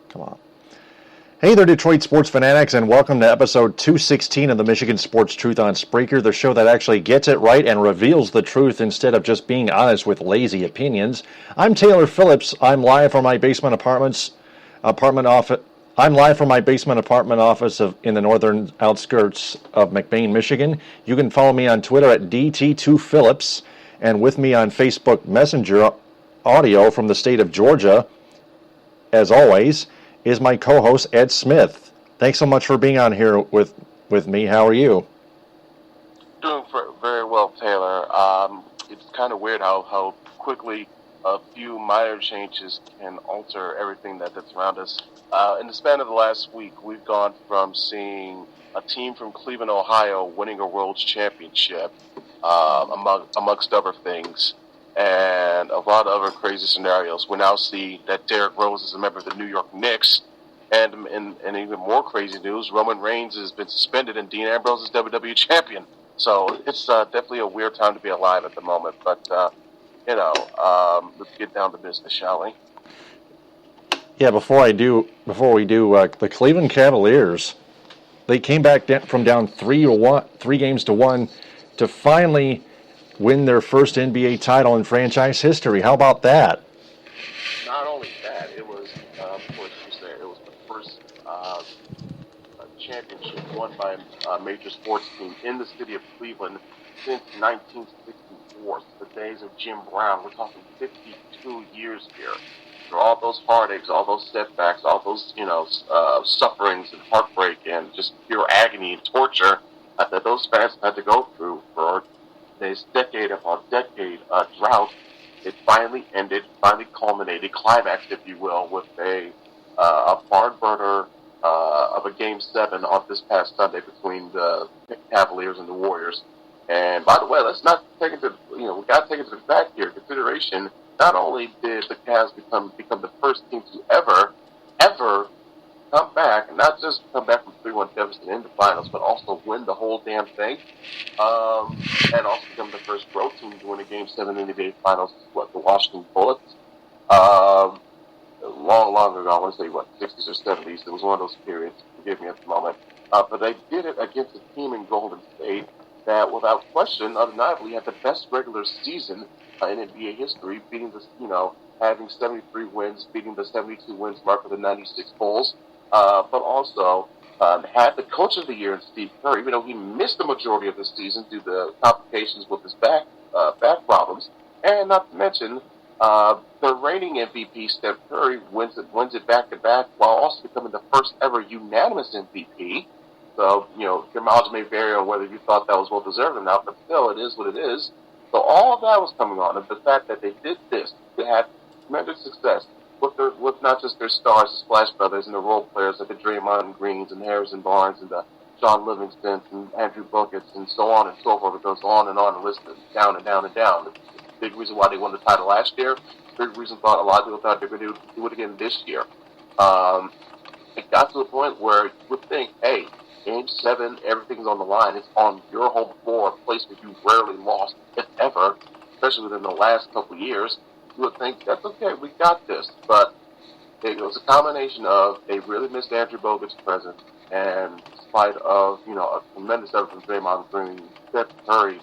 Come on. Hey there, Detroit sports fanatics, and welcome to episode 216 of the Michigan Sports Truth on Spreaker, the show that actually gets it right and reveals the truth instead of just being honest with lazy opinions. I'm Taylor Phillips. I'm live from my basement apartment office. I'm live from my basement apartment office in the northern outskirts of McBain, Michigan. You can follow me on Twitter at DT2Phillips, and with me on Facebook Messenger audio from the state of Georgia, as always, is my co-host, Ed Smith. Thanks so much for being on here with me. How are you? Doing very well, Taylor. It's kind of weird how quickly a few minor changes can alter everything that's around us. In the span of the last week, we've gone from seeing a team from Cleveland, Ohio, winning a World Championship, amongst other things, and a lot of other crazy scenarios. We now see that Derrick Rose is a member of the New York Knicks, and even more crazy news, Roman Reigns has been suspended and Dean Ambrose is WWE champion. So it's definitely a weird time to be alive at the moment. But, let's get down to business, shall we? Yeah, before we do, the Cleveland Cavaliers, they came back from down 3 games to 1 to finally win their first NBA title in franchise history. How about that? Not only that, it was, of course, it was the first championship won by a major sports team in the city of Cleveland since 1964. The days of Jim Brown. We're talking 52 years here. For all those heartaches, all those setbacks, all those sufferings and heartbreak and just pure agony and torture that those fans had to go through for this decade upon decade drought, it finally ended, finally culminated, climaxed, if you will, with a barn burner of a Game 7 on this past Sunday between the Cavaliers and the Warriors. And by the way, let's not take into we got to take into the fact here consideration. Not only did the Cavs become the first team to ever come back, and not just come back from 3-1 deficit in the finals, but also win the whole damn thing, and also become the first road team to win a Game 7 in the NBA Finals, the Washington Bullets. Long ago, I want to say, 60s or 70s, it was one of those periods, forgive me at the moment, but they did it against a team in Golden State that, without question, undeniably had the best regular season in NBA history, beating having 73 wins, beating the 72 wins mark of the 96 Bulls, but also had the Coach of the Year in Steve Kerr, even though he missed the majority of the season due to complications with his back problems, and not to mention the reigning MVP, Steph Curry, wins it back-to-back while also becoming the first ever unanimous MVP. So, your mileage may vary on whether you thought that was well-deserved or not, but still, it is what it is. So all of that was coming on, and the fact that they did this, they had tremendous success with not just their stars, the Splash Brothers, and the role players like the Draymond Greens and Harrison Barnes and the John Livingstons and Andrew Bogut's and so on and so forth. It goes on and listed down and down and down. The big reason why they won the title last year, big reason a lot of people thought they were going to do it again this year. It got to a point where you would think, hey, Game 7, everything's on the line. It's on your home floor, a place where you rarely lost, if ever, especially within the last couple of years. You would think, that's okay, we got this. But it was a combination of they really missed Andrew Bogut's presence, and in spite of, a tremendous effort from Draymond Green, Steph Curry,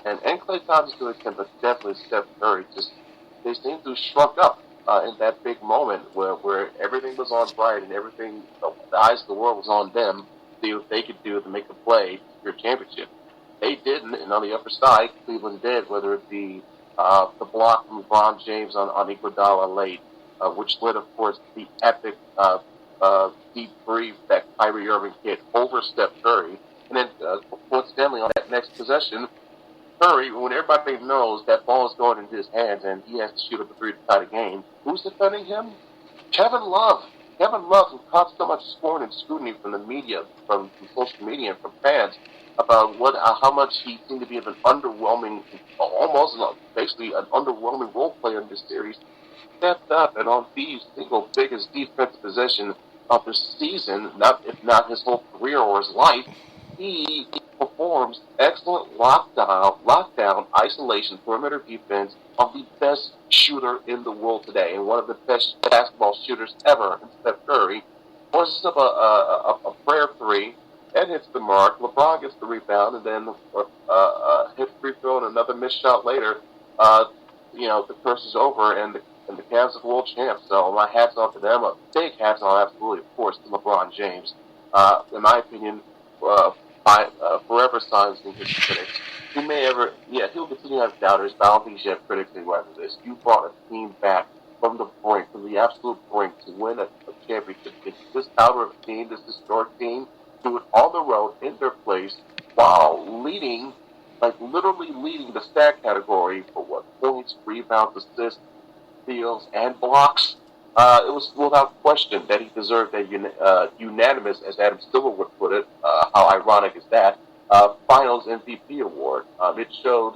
and Klay Thompson to extent, but definitely Steph Curry, they seemed to shrunk up in that big moment where everything was on bright and everything, the eyes of the world was on them. See what they could do to make a play for your championship. They didn't, and on the upper side, Cleveland did, whether it be the block from LeBron James on Iguodala late, which led, of course, the epic deep brief that Kyrie Irving hit over Steph Curry. And then, coincidentally, on that next possession, Curry, when everybody knows that ball is going into his hands and he has to shoot up a 3 to tie the game, who's defending him? Kevin Love. Kevin Love, who caught so much scorn and scrutiny from the media, from social media, and from fans about how much he seemed to be an underwhelming, almost basically an underwhelming role player in this series, stepped up and on the single biggest defensive possession of the season, if not his whole career or his life, he performed performs excellent lockdown, isolation, perimeter defense of the best shooter in the world today, and one of the best basketball shooters ever, in Steph Curry, forces up a prayer three and hits the mark. LeBron gets the rebound, and then hits free throw and another missed shot later. The curse is over, and the Cavs are world champs. So my hats off to them. A big hats off, absolutely, of course, to LeBron James. In my opinion, forever silencing his critics. He'll continue to have doubters, but I don't think he should have critics anyway for this. You brought a team back from the brink, from the absolute brink, to win a championship. It's this caliber of team, this historic team, do it on the road, in their place, while leading, literally leading the stat category for points, rebounds, assists, steals, and blocks. It was without question that he deserved a unanimous, as Adam Silver would put it, how ironic is that, Finals MVP award. It showed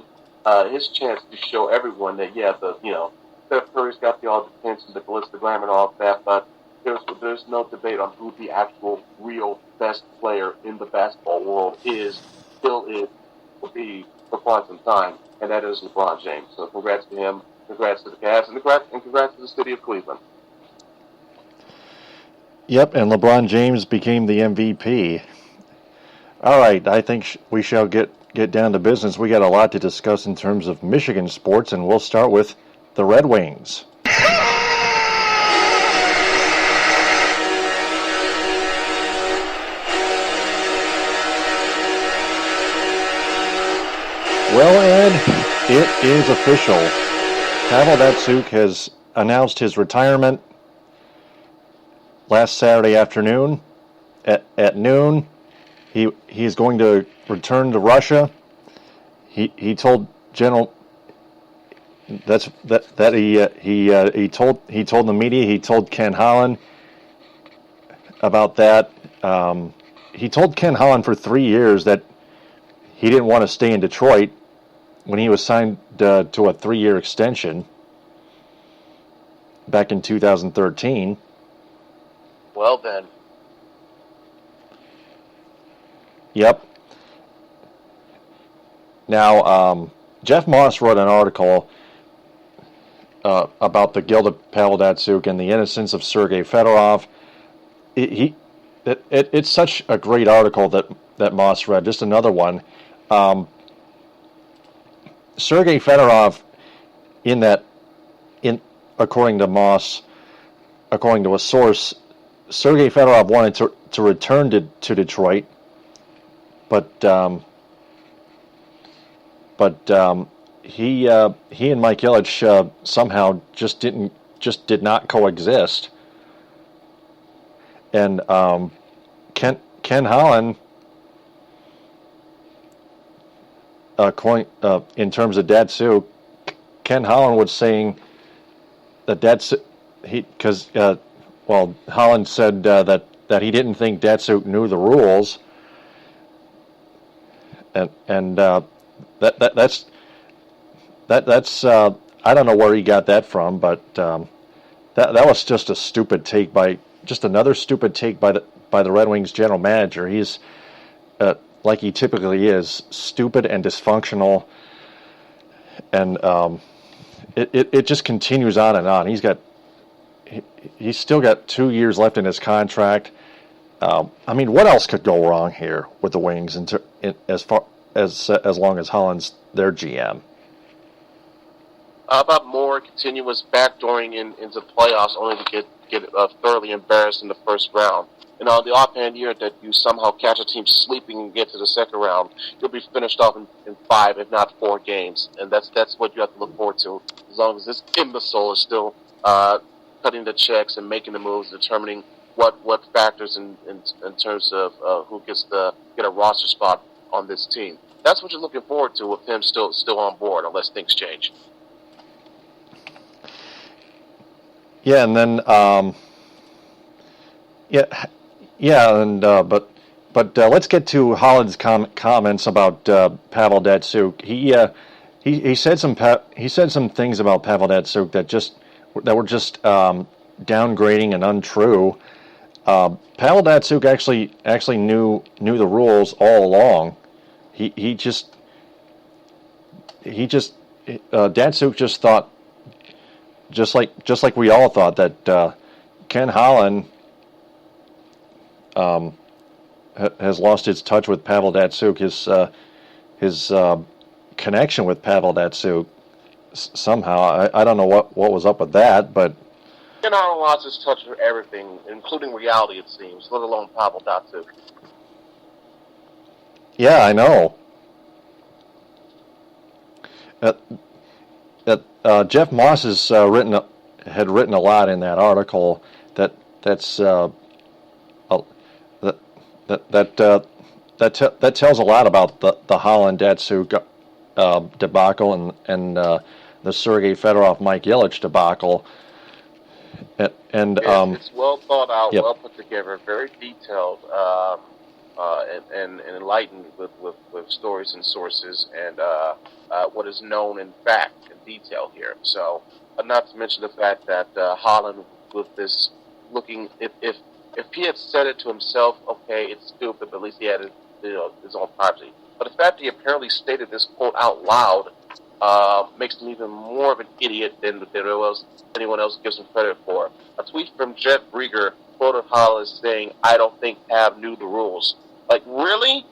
his chance to show everyone that, Steph Curry's got the attention, the glitz, the glam, and all of that, but there's no debate on who the actual, real best player in the basketball world still is, will be for quite some time, and that is LeBron James. So congrats to him, congrats to the Cavs, and congrats to the city of Cleveland. Yep, and LeBron James became the MVP. All right, I think we shall get down to business. We got a lot to discuss in terms of Michigan sports, and we'll start with the Red Wings. Well, Ed, it is official. Pavel Datsyuk has announced his retirement last Saturday afternoon at noon. He is going to return to Russia. He told General he told the media. He told Ken Holland about that. He told Ken Holland for 3 years that he didn't want to stay in Detroit when he was signed to a 3-year extension back in 2013. Well then. Yep. Now, Jeff Moss wrote an article about the guilt of Pavel Datsyuk and the innocence of Sergei Fedorov. It's such a great article that Moss read. Just another one. Sergei Fedorov, according to Moss, according to a source, Sergei Fedorov wanted to return to Detroit, but he and Mike Ilitch somehow just did not coexist, and Ken Holland, in terms of Datsyuk, Ken Holland was saying that Holland said that he didn't think Datsyuk knew the rules, and that's I don't know where he got that from, but that was just a stupid take another stupid take by the Red Wings general manager. He's like he typically is, stupid and dysfunctional, and it just continues on and on. He's still got 2 years left in his contract. I mean, what else could go wrong here with the Wings as long as Holland's their GM? How about more continuous backdooring into the playoffs, only to get thoroughly embarrassed in the first round? And on the offhand year that you somehow catch a team sleeping and get to the second round, you'll be finished off in 5, if not 4 games. And that's what you have to look forward to, as long as this imbecile is still cutting the checks and making the moves, determining what factors in terms of who gets to get a roster spot on this team. That's what you're looking forward to with him still on board, unless things change. Yeah, and then but let's get to Holland's comments about Pavel Datsyuk. He said some things about Pavel Datsyuk that were just downgrading and untrue. Pavel Datsyuk actually knew the rules all along. Datsyuk just thought, just like we all thought, that Ken Holland has lost its touch with Pavel Datsyuk. His connection with Pavel Datsyuk somehow. I don't know what was up with that, but Ken Holland lost his touch with everything, including reality, it seems, let alone Pavel Datsyuk. Yeah, I know. Jeff Moss has had written a lot in that article that tells a lot about the Holland Datsyuk debacle and the Sergei Fedorov Mike Ilitch debacle. It's well thought out, yep. Well put together, very detailed, and enlightened with stories and sources and what is known in fact in detail here. So, not to mention the fact that Holland, with this looking, if he had said it to himself, okay, it's stupid, but at least he had his own privacy. But the fact that he apparently stated this quote out loud makes him even more of an idiot than anyone else gives him credit for. A tweet from Jet Brieger quoted Holland saying, "I don't think Pav knew the rules." Like, really?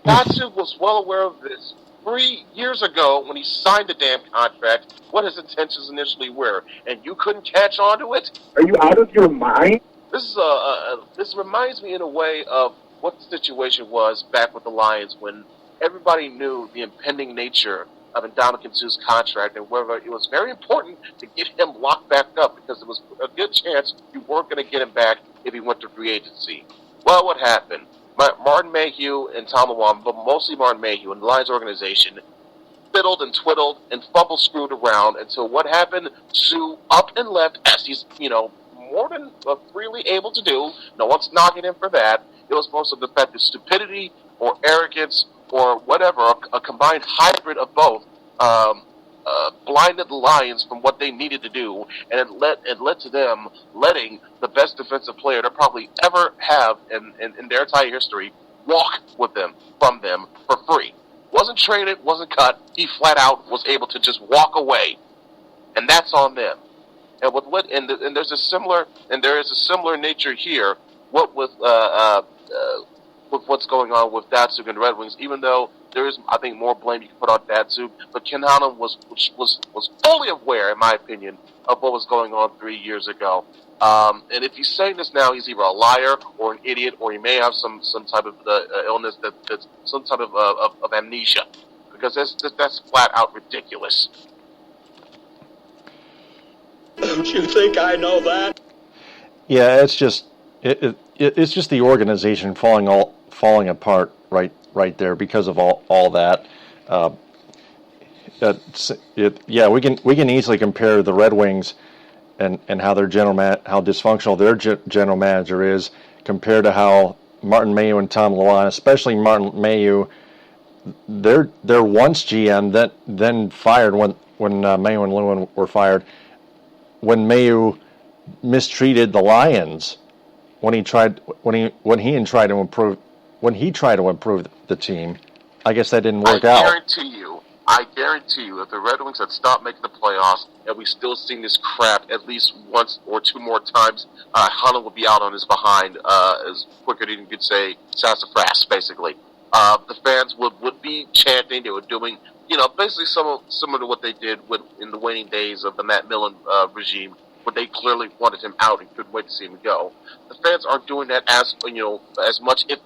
Datsyuk was well aware of this 3 years ago when he signed the damn contract, what his intentions initially were, and you couldn't catch on to it? Are you out of your mind? This reminds me in a way of what the situation was back with the Lions when everybody knew the impending nature of Ndamukong Suh's contract and whether it was very important to get him locked back up because there was a good chance you weren't going to get him back if he went to free agency. Well, what happened? Martin Mayhew and Tom Lawon, but mostly Martin Mayhew and the Lions organization, fiddled and twiddled and fumble screwed around until what happened? Suh up and left, as he's, more than freely able to do. No one's knocking him for that. It was most of the fact that stupidity or arrogance or whatever, a combined hybrid of both, blinded the Lions from what they needed to do, and it led to them letting the best defensive player they probably ever have in their entire history walk from them for free. Wasn't traded, wasn't cut. He flat out was able to just walk away, and that's on them. And there is a similar nature here. What with what's going on with Datsyuk and the Red Wings, even though there is, I think, more blame you can put on Datsyuk, but Ken Holland was fully aware, in my opinion, of what was going on 3 years ago. And if he's saying this now, he's either a liar or an idiot, or he may have some type of illness that's some type of amnesia, because that's flat out ridiculous. Don't you think I know that? Yeah, it's just it's just the organization falling apart right there because of all that. We can easily compare the Red Wings and how their how dysfunctional their general manager is compared to how Martin Mayhew and Tom Lawon, especially Martin Mayhew, their once GM that then fired when Mayhew and Lewin were fired, when Mayhew mistreated the Lions when he tried to improve the team. I guess that didn't work out. I guarantee you, if the Red Wings had stopped making the playoffs and we still seen this crap at least once or two more times, Holland would be out on his behind as quicker than you could say sassafras, basically. The fans would be chanting. They were doing, basically similar to what they did in the waning days of the Matt Millen regime, when they clearly wanted him out and couldn't wait to see him go. The fans aren't doing that as much, if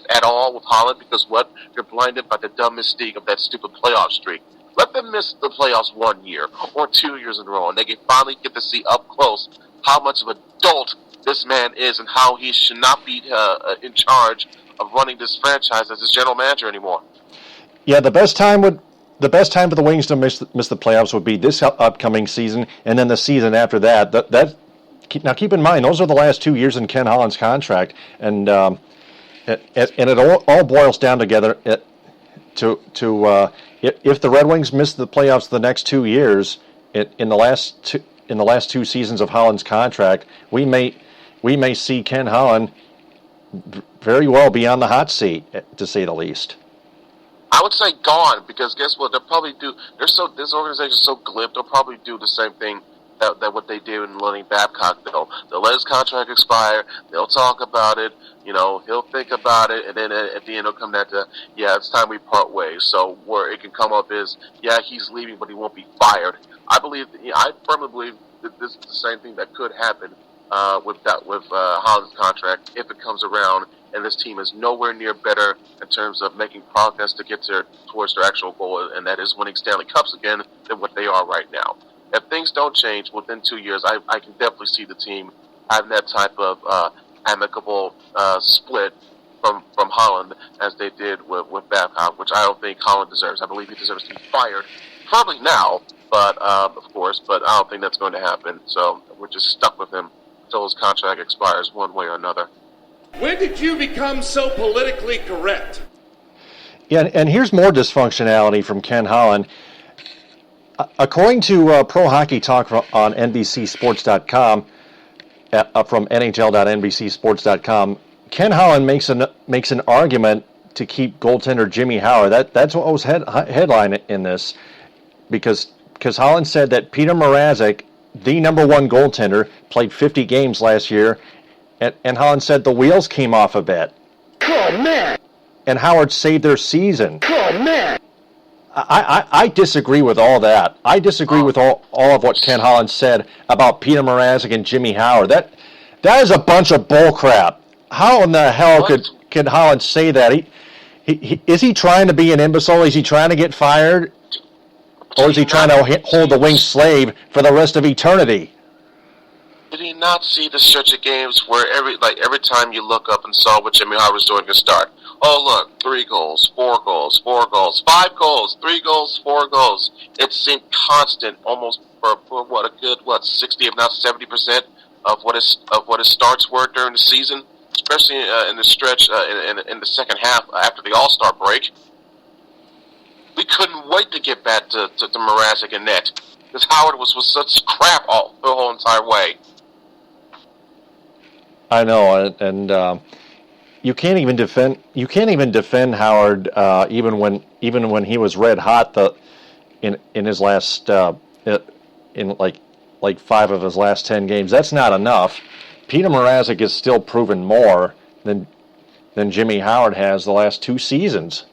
at all, with Holland, because you're blinded by the dumb mystique of that stupid playoff streak. Let them miss the playoffs 1 year or 2 years in a row, and they can finally get to see up close how much of a dolt this man is and how he should not be in charge of running this franchise as his general manager anymore. Yeah, the best time for the Wings to miss the playoffs would be this upcoming season, and then the season after that. Now, keep in mind, those are the last 2 years in Ken Holland's contract, and it all boils down together to if the Red Wings miss the playoffs the next 2 years in the last two seasons of Holland's contract, we may see Ken Holland very well be on the hot seat, to say the least. I would say gone, because guess what? They'll probably do. This organization is so glib. They'll probably do the same thing that what they did in letting Babcock go. They'll let his contract expire. They'll talk about it. He'll think about it, and then at the end it'll come down to, yeah, it's time we part ways. So where it can come up is, yeah, he's leaving, but he won't be fired. I firmly believe that this is the same thing that could happen with Holland's contract if it comes around, and this team is nowhere near better in terms of making progress to get towards their actual goal, and that is winning Stanley Cups again, than what they are right now. If things don't change within 2 years, I can definitely see the team having that type of amicable split from Holland as they did with Babcock, which I don't think Holland deserves. I believe he deserves to be fired, probably now, but of course, but I don't think that's going to happen. So we're just stuck with him until his contract expires one way or another. When did you become so politically correct? Yeah, and here's more dysfunctionality from Ken Holland. According to Pro Hockey Talk on NBCSports.com, from NHL.NBCSports.com, Ken Holland makes an argument to keep goaltender Jimmy Howard. That's what was headline in this, because Holland said that Peter Mrazek, the number one goaltender, played 50 games last year, and Holland said the wheels came off a bit. Oh, man. And Howard saved their season. Oh, man. I disagree with all that. I disagree with all of what Ken Holland said about Peter Mrazek and Jimmy Howard. That is a bunch of bull crap. How in the hell could Holland say that? Is he trying to be an imbecile? Is he trying to get fired? Or is he trying to hold the winged slave for the rest of eternity? Did he not see the stretch of games where every time you look up and saw what Jimmy Howard was doing to start? Oh, look, 3 goals, 4 goals, 4 goals, 5 goals, 3 goals, 4 goals. It seemed constant, almost for a good 60, if not 70% of what his starts were during the season, especially in the stretch in the second half after the All-Star break. We couldn't wait to get back to Mrazek and net, because Howard was such crap the whole entire way. I know, and you can't even defend Howard even when he was red hot in his last in like 5 of his last 10 games. That's not enough. Peter Mrazek has still proven more than Jimmy Howard has the last 2 seasons.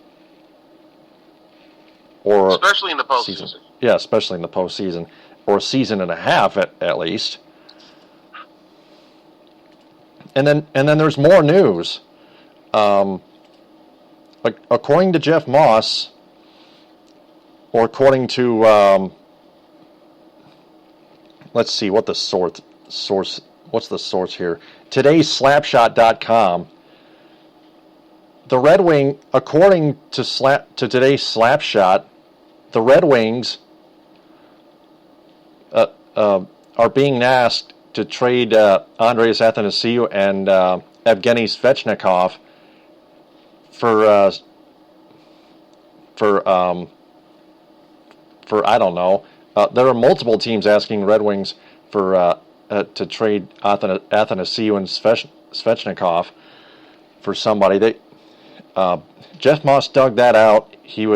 Or especially in the postseason. Yeah, especially in the postseason, or a season and a half at least. And then there's more news. According to Jeff Moss, or according to let's see what the source. What's the source here? Today's Slapshot.com. The Red Wing, according to today's Slapshot, the Red Wings are being asked to trade Andreas Athanasiou and Evgeny Svechnikov for I don't know. There are multiple teams asking Red Wings to trade Athanasiou and Svechnikov for somebody. Jeff Moss dug that out. He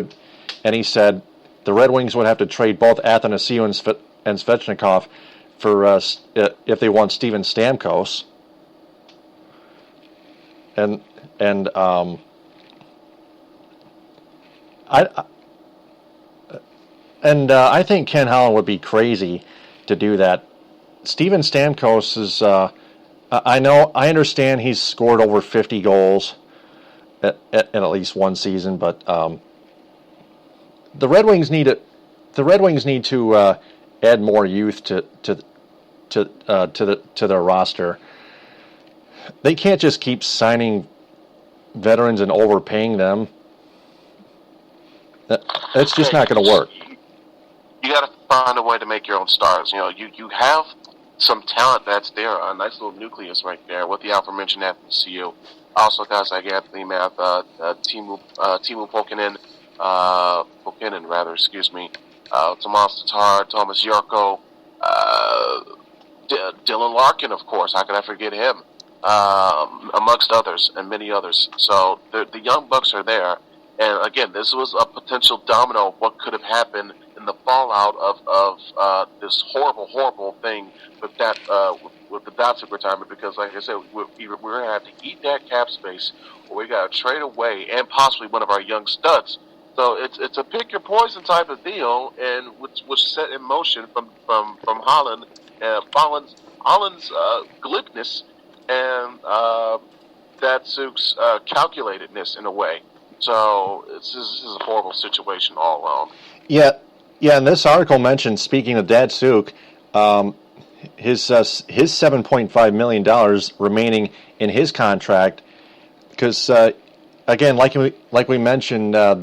said the Red Wings would have to trade both Athanasiou and Svechnikov for if they want Steven Stamkos. And I think Ken Holland would be crazy to do that. Steven Stamkos is I understand he's scored over 50 goals in at least one season, but the Red Wings need to add more youth to their roster. They can't just keep signing veterans and overpaying them. That's just not going to work. You got to find a way to make your own stars. You have some talent that's there, a nice little nucleus right there with the aforementioned Athanasiou. Also, guys like Anthony Math, Timu Pokinen, Tomas Tatar, Thomas Yurko, Dylan Larkin, of course. How could I forget him? amongst others and many others. So the Young Bucks are there. And again, this was a potential domino of what could have happened in the fallout of this horrible thing with that with the Datsyuk retirement. Because, like I said, we're going to have to eat that cap space, or we got to trade away and possibly one of our young studs. So it's a pick your poison type of deal, and which was set in motion from Holland, Holland's glibness and Datsyuk's calculatedness in a way. So this is a horrible situation all around. Yeah, and this article mentioned, speaking of Datsyuk, his $7.5 million remaining in his contract, because again, like we mentioned, the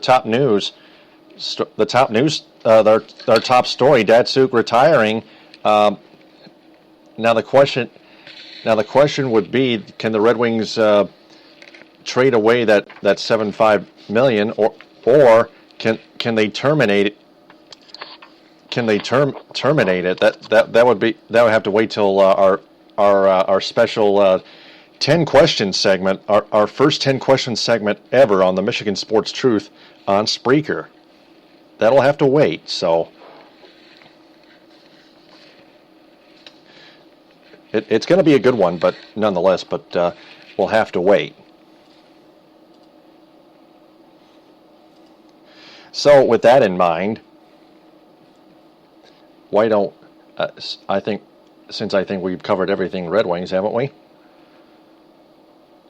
top news, their top story, Datsyuk retiring. Now the question would be, can the Red Wings trade away that $7.5 million, or can they terminate it? Can they terminate it? That would have to wait till our special 10 question segment, our first 10 question segment ever on the Michigan Sports Truth on Spreaker. That'll have to wait. So it's going to be a good one, but nonetheless, we'll have to wait. So with that in mind, why don't I think we've covered everything Red Wings, haven't we?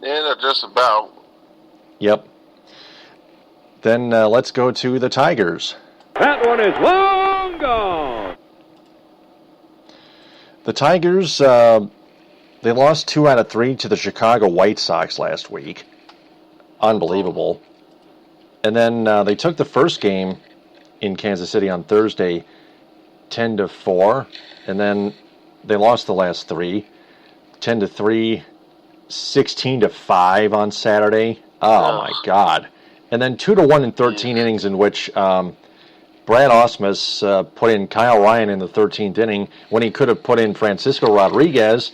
Yeah, just about. Yep. Then let's go to the Tigers. That one is long gone. The Tigers, they lost 2 out of 3 to the Chicago White Sox last week. Unbelievable. And then they took the first game in Kansas City on Thursday 10-4, and then they lost the last 3, 10-3, 16-5 on Saturday. Oh my God! And then 2-1 in 13 innings, in which Brad Ausmus put in Kyle Ryan in the 13th inning when he could have put in Francisco Rodriguez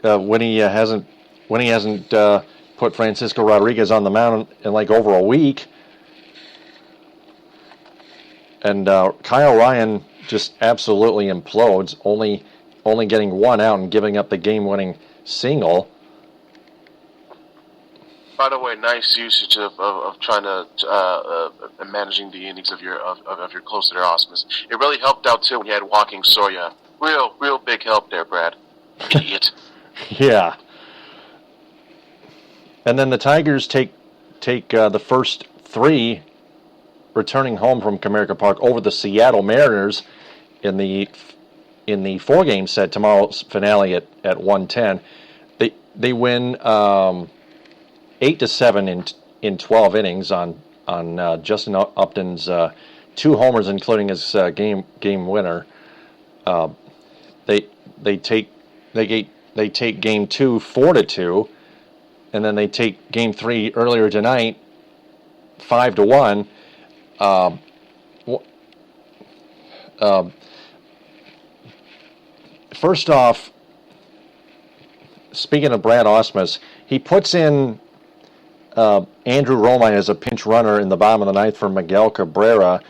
when he hasn't put Francisco Rodriguez on the mound in like over a week. And Kyle Ryan just absolutely implodes, only getting 1 out and giving up the game-winning single. By the way, nice usage of trying to managing the innings of your closer to Ausmus. It really helped out too when you had walking Soya. Real big help there, Brad. Idiot. Yeah. And then the Tigers take the first 3, returning home from Comerica Park over the Seattle Mariners in the 4-game set. Tomorrow's finale at 1:10. They win 8-7 in 12 innings on Justin Upton's 2 homers, including his game winner. They take game 2 4-2, and then they take game 3 earlier tonight 5-1. First off, speaking of Brad Ausmus, he puts in Andrew Romine as a pinch runner in the bottom of the 9th for Miguel Cabrera,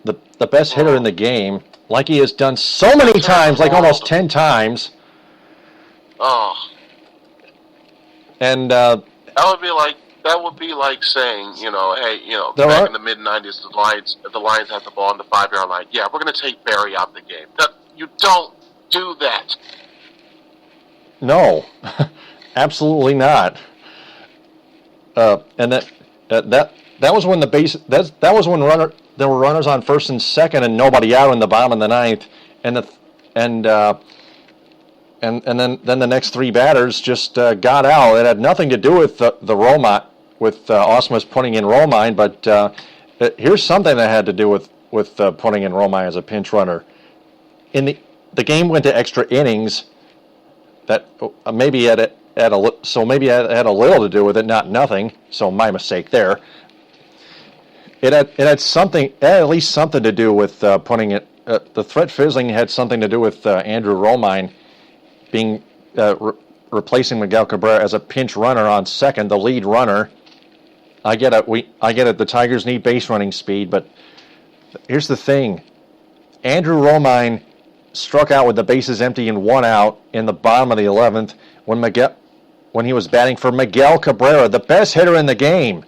the best hitter in the game, like he has done so many times, like almost 10 times. Oh. And that would be like saying, hey, back in the mid-90s, the Lions had the ball on the 5-yard line. Yeah, we're going to take Barry out the game. You don't do that. No, absolutely not. And that was when that was when there were runners on first and second and nobody out in the bottom of the 9th, and then the next 3 batters just got out. It had nothing to do with the Romine, with Ausmus putting in Romine, but here's something that had to do with putting in Romine as a pinch runner. In the game went to extra innings. That maybe had a little to do with it, not nothing. So my mistake there. It had at least something to do with putting it. The threat fizzling had something to do with Andrew Romine being replacing Miguel Cabrera as a pinch runner on second, the lead runner. I get it. The Tigers need base running speed, but here's the thing: Andrew Romine struck out with the bases empty and 1 out in the bottom of the 11th when he was batting for Miguel Cabrera, the best hitter in the game.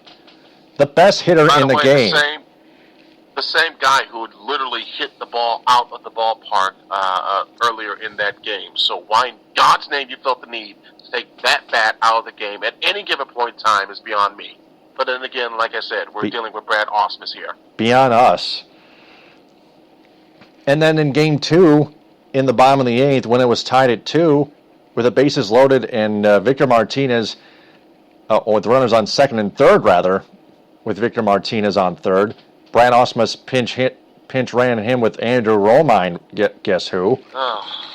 The best hitter in the game. The same guy who had literally hit the ball out of the ballpark earlier in that game. So why in God's name you felt the need to take that bat out of the game at any given point in time is beyond me. But then again, like I said, we're dealing with Brad Ausmus here. Beyond us. And then in Game 2, in the bottom of the 8th, when it was tied at 2, with the bases loaded and Victor Martinez, with runners on second and third, rather, with Victor Martinez on third, Brad Ausmus pinch ran him with Andrew Romine, guess who? Oh.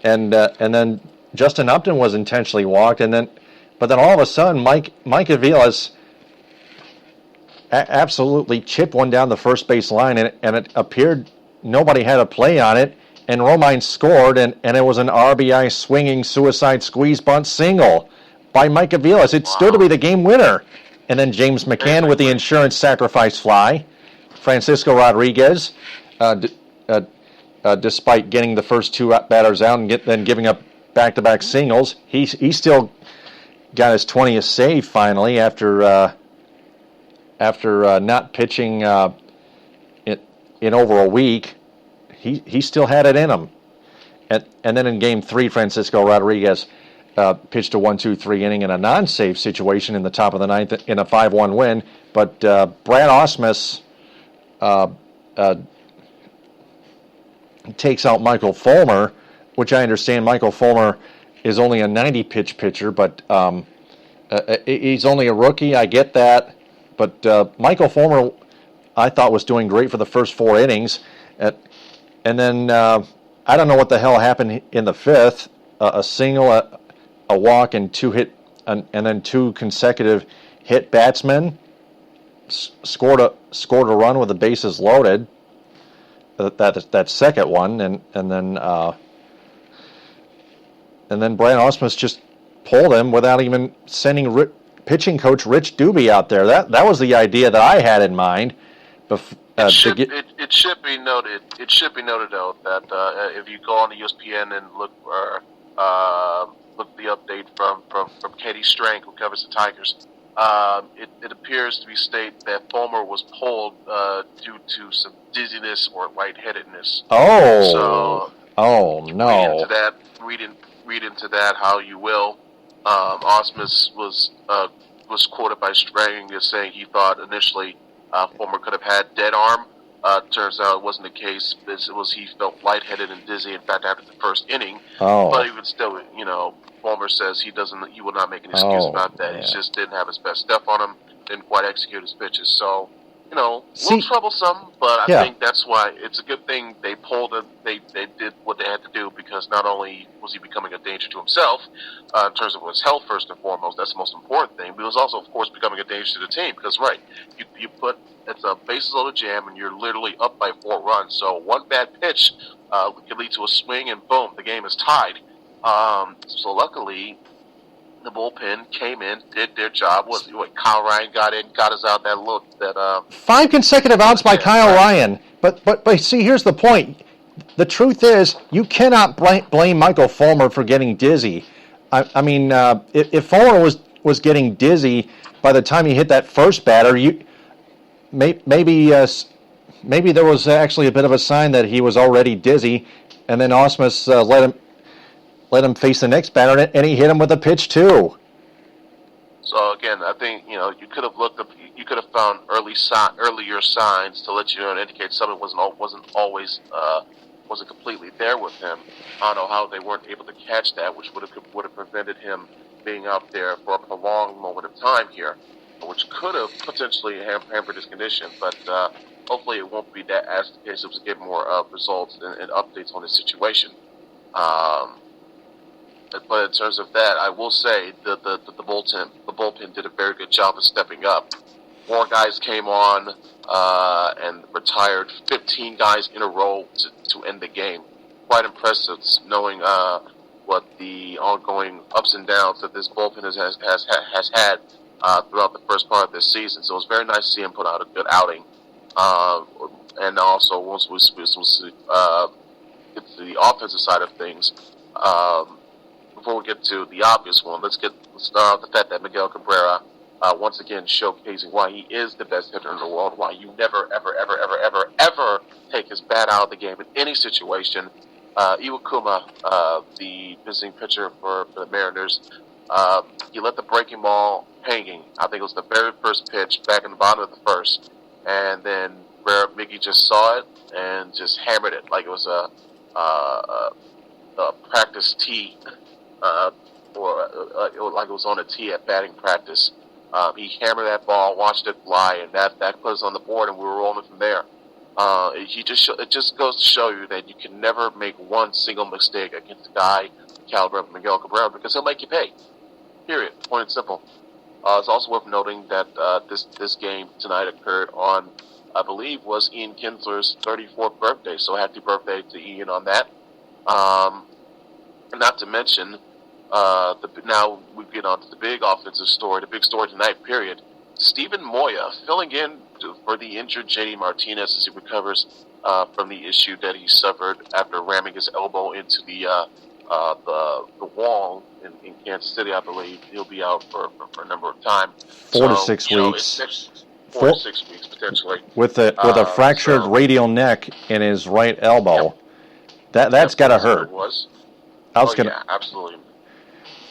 And then Justin Upton was intentionally walked, but then all of a sudden Mike Aviles absolutely chipped one down the first base line, and it appeared nobody had a play on it, and Romine scored, and it was an RBI swinging suicide squeeze bunt single by Mike Aviles. It stood to be the game winner. And then James McCann with the insurance sacrifice fly. Francisco Rodriguez, despite getting the first 2 batters out and then giving up back-to-back singles, he still got his 20th save finally after not pitching in over a week. He still had it in him. And then in Game 3, Francisco Rodriguez pitched a 1-2-3 inning in a non-save situation in the top of the 9th in a 5-1 win. But Brad Ausmus takes out Michael Fulmer, which I understand Michael Fulmer is only a 90-pitch pitcher, but he's only a rookie. I get that. But Michael Fulmer, I thought, was doing great for the first 4 innings. And then I don't know what the hell happened in the 5th. A single, a walk, and 2 hit, and then 2 consecutive hit batsmen scored a run with the bases loaded. That second one, and then Brad Ausmus just pulled him without even sending pitching coach Rich Doobie out there. That was the idea that I had in mind. It should be noted. It should be noted though that if you go on the ESPN and look the update from Katie Strank, who covers the Tigers, it appears to be stated that Fulmer was pulled due to some dizziness or lightheadedness. Oh, no! Read into that how you will. Ausmus was quoted by Strank as saying he thought initially Fulmer could have had dead arm. Turns out it wasn't the case. He felt lightheaded and dizzy. In fact, after the first inning, but even still, Fulmer says he will not make an excuse about that. Yeah. He just didn't have his best stuff on him. Didn't quite execute his pitches. So, a little troublesome. But I think that's why it's a good thing they pulled him. They did what they had to do, because not only was he becoming a danger to himself in terms of his health first and foremost. That's the most important thing. But he was also, of course, becoming a danger to the team because you put. It's a bases loaded jam, and you're literally up by 4 runs. So one bad pitch could lead to a swing, and boom, the game is tied. So luckily, the bullpen came in, did their job. Kyle Ryan got in, got us out that look. 5 consecutive outs by Kyle Ryan. But see, here's the point. The truth is, you cannot blame Michael Fulmer for getting dizzy. I mean, if Fulmer was getting dizzy by the time he hit that first batter, maybe there was actually a bit of a sign that he was already dizzy, and then Ausmus let him face the next batter, and he hit him with a pitch too. So again, I think you could have looked up, you could have found earlier signs to let you know and indicate something wasn't completely there with him. I don't know how they weren't able to catch that, which would have prevented him being out there for a prolonged moment of time here, which could have potentially hampered his condition, but hopefully it won't be that as the case. It was to get more results and updates on the situation. But in terms of that, I will say the bullpen did a very good job of stepping up. 4 guys came on and retired 15 guys in a row to end the game. quite impressive, knowing what the ongoing ups and downs that this bullpen has had throughout the first part of this season. So it was very nice to see him put out a good outing. And also, once we get to the offensive side of things, before we get to the obvious one, let's start with the fact that Miguel Cabrera, once again showcasing why he is the best hitter in the world, why you never, ever, ever, ever, ever, ever take his bat out of the game in any situation. Iwakuma, the visiting pitcher for the Mariners, he let the breaking ball hanging. I think it was the very first pitch back in the bottom of the first. And then Miggy just saw it and just hammered it like it was a practice tee, or like it was on a tee at batting practice. He hammered that ball, watched it fly, and that put us on the board, and we were rolling from there. It just goes to show you that you can never make one single mistake against a guy caliber of Miguel Cabrera, because he'll make you pay. Period. Point and simple. It's also worth noting that this game tonight occurred on, I believe, was Ian Kinsler's 34th birthday. So happy birthday to Ian on that. Not to mention, now we get on to the big offensive story, the big story tonight, period. Stephen Moya filling in for the injured J.D. Martinez as he recovers from the issue that he suffered after ramming his elbow into the wall in Kansas City, I believe. He'll be out for a number of time. 4 to 6 weeks. 4 to 6 weeks, potentially. With a fractured radial neck in his right elbow. Yep. That's got to hurt. Yeah, absolutely.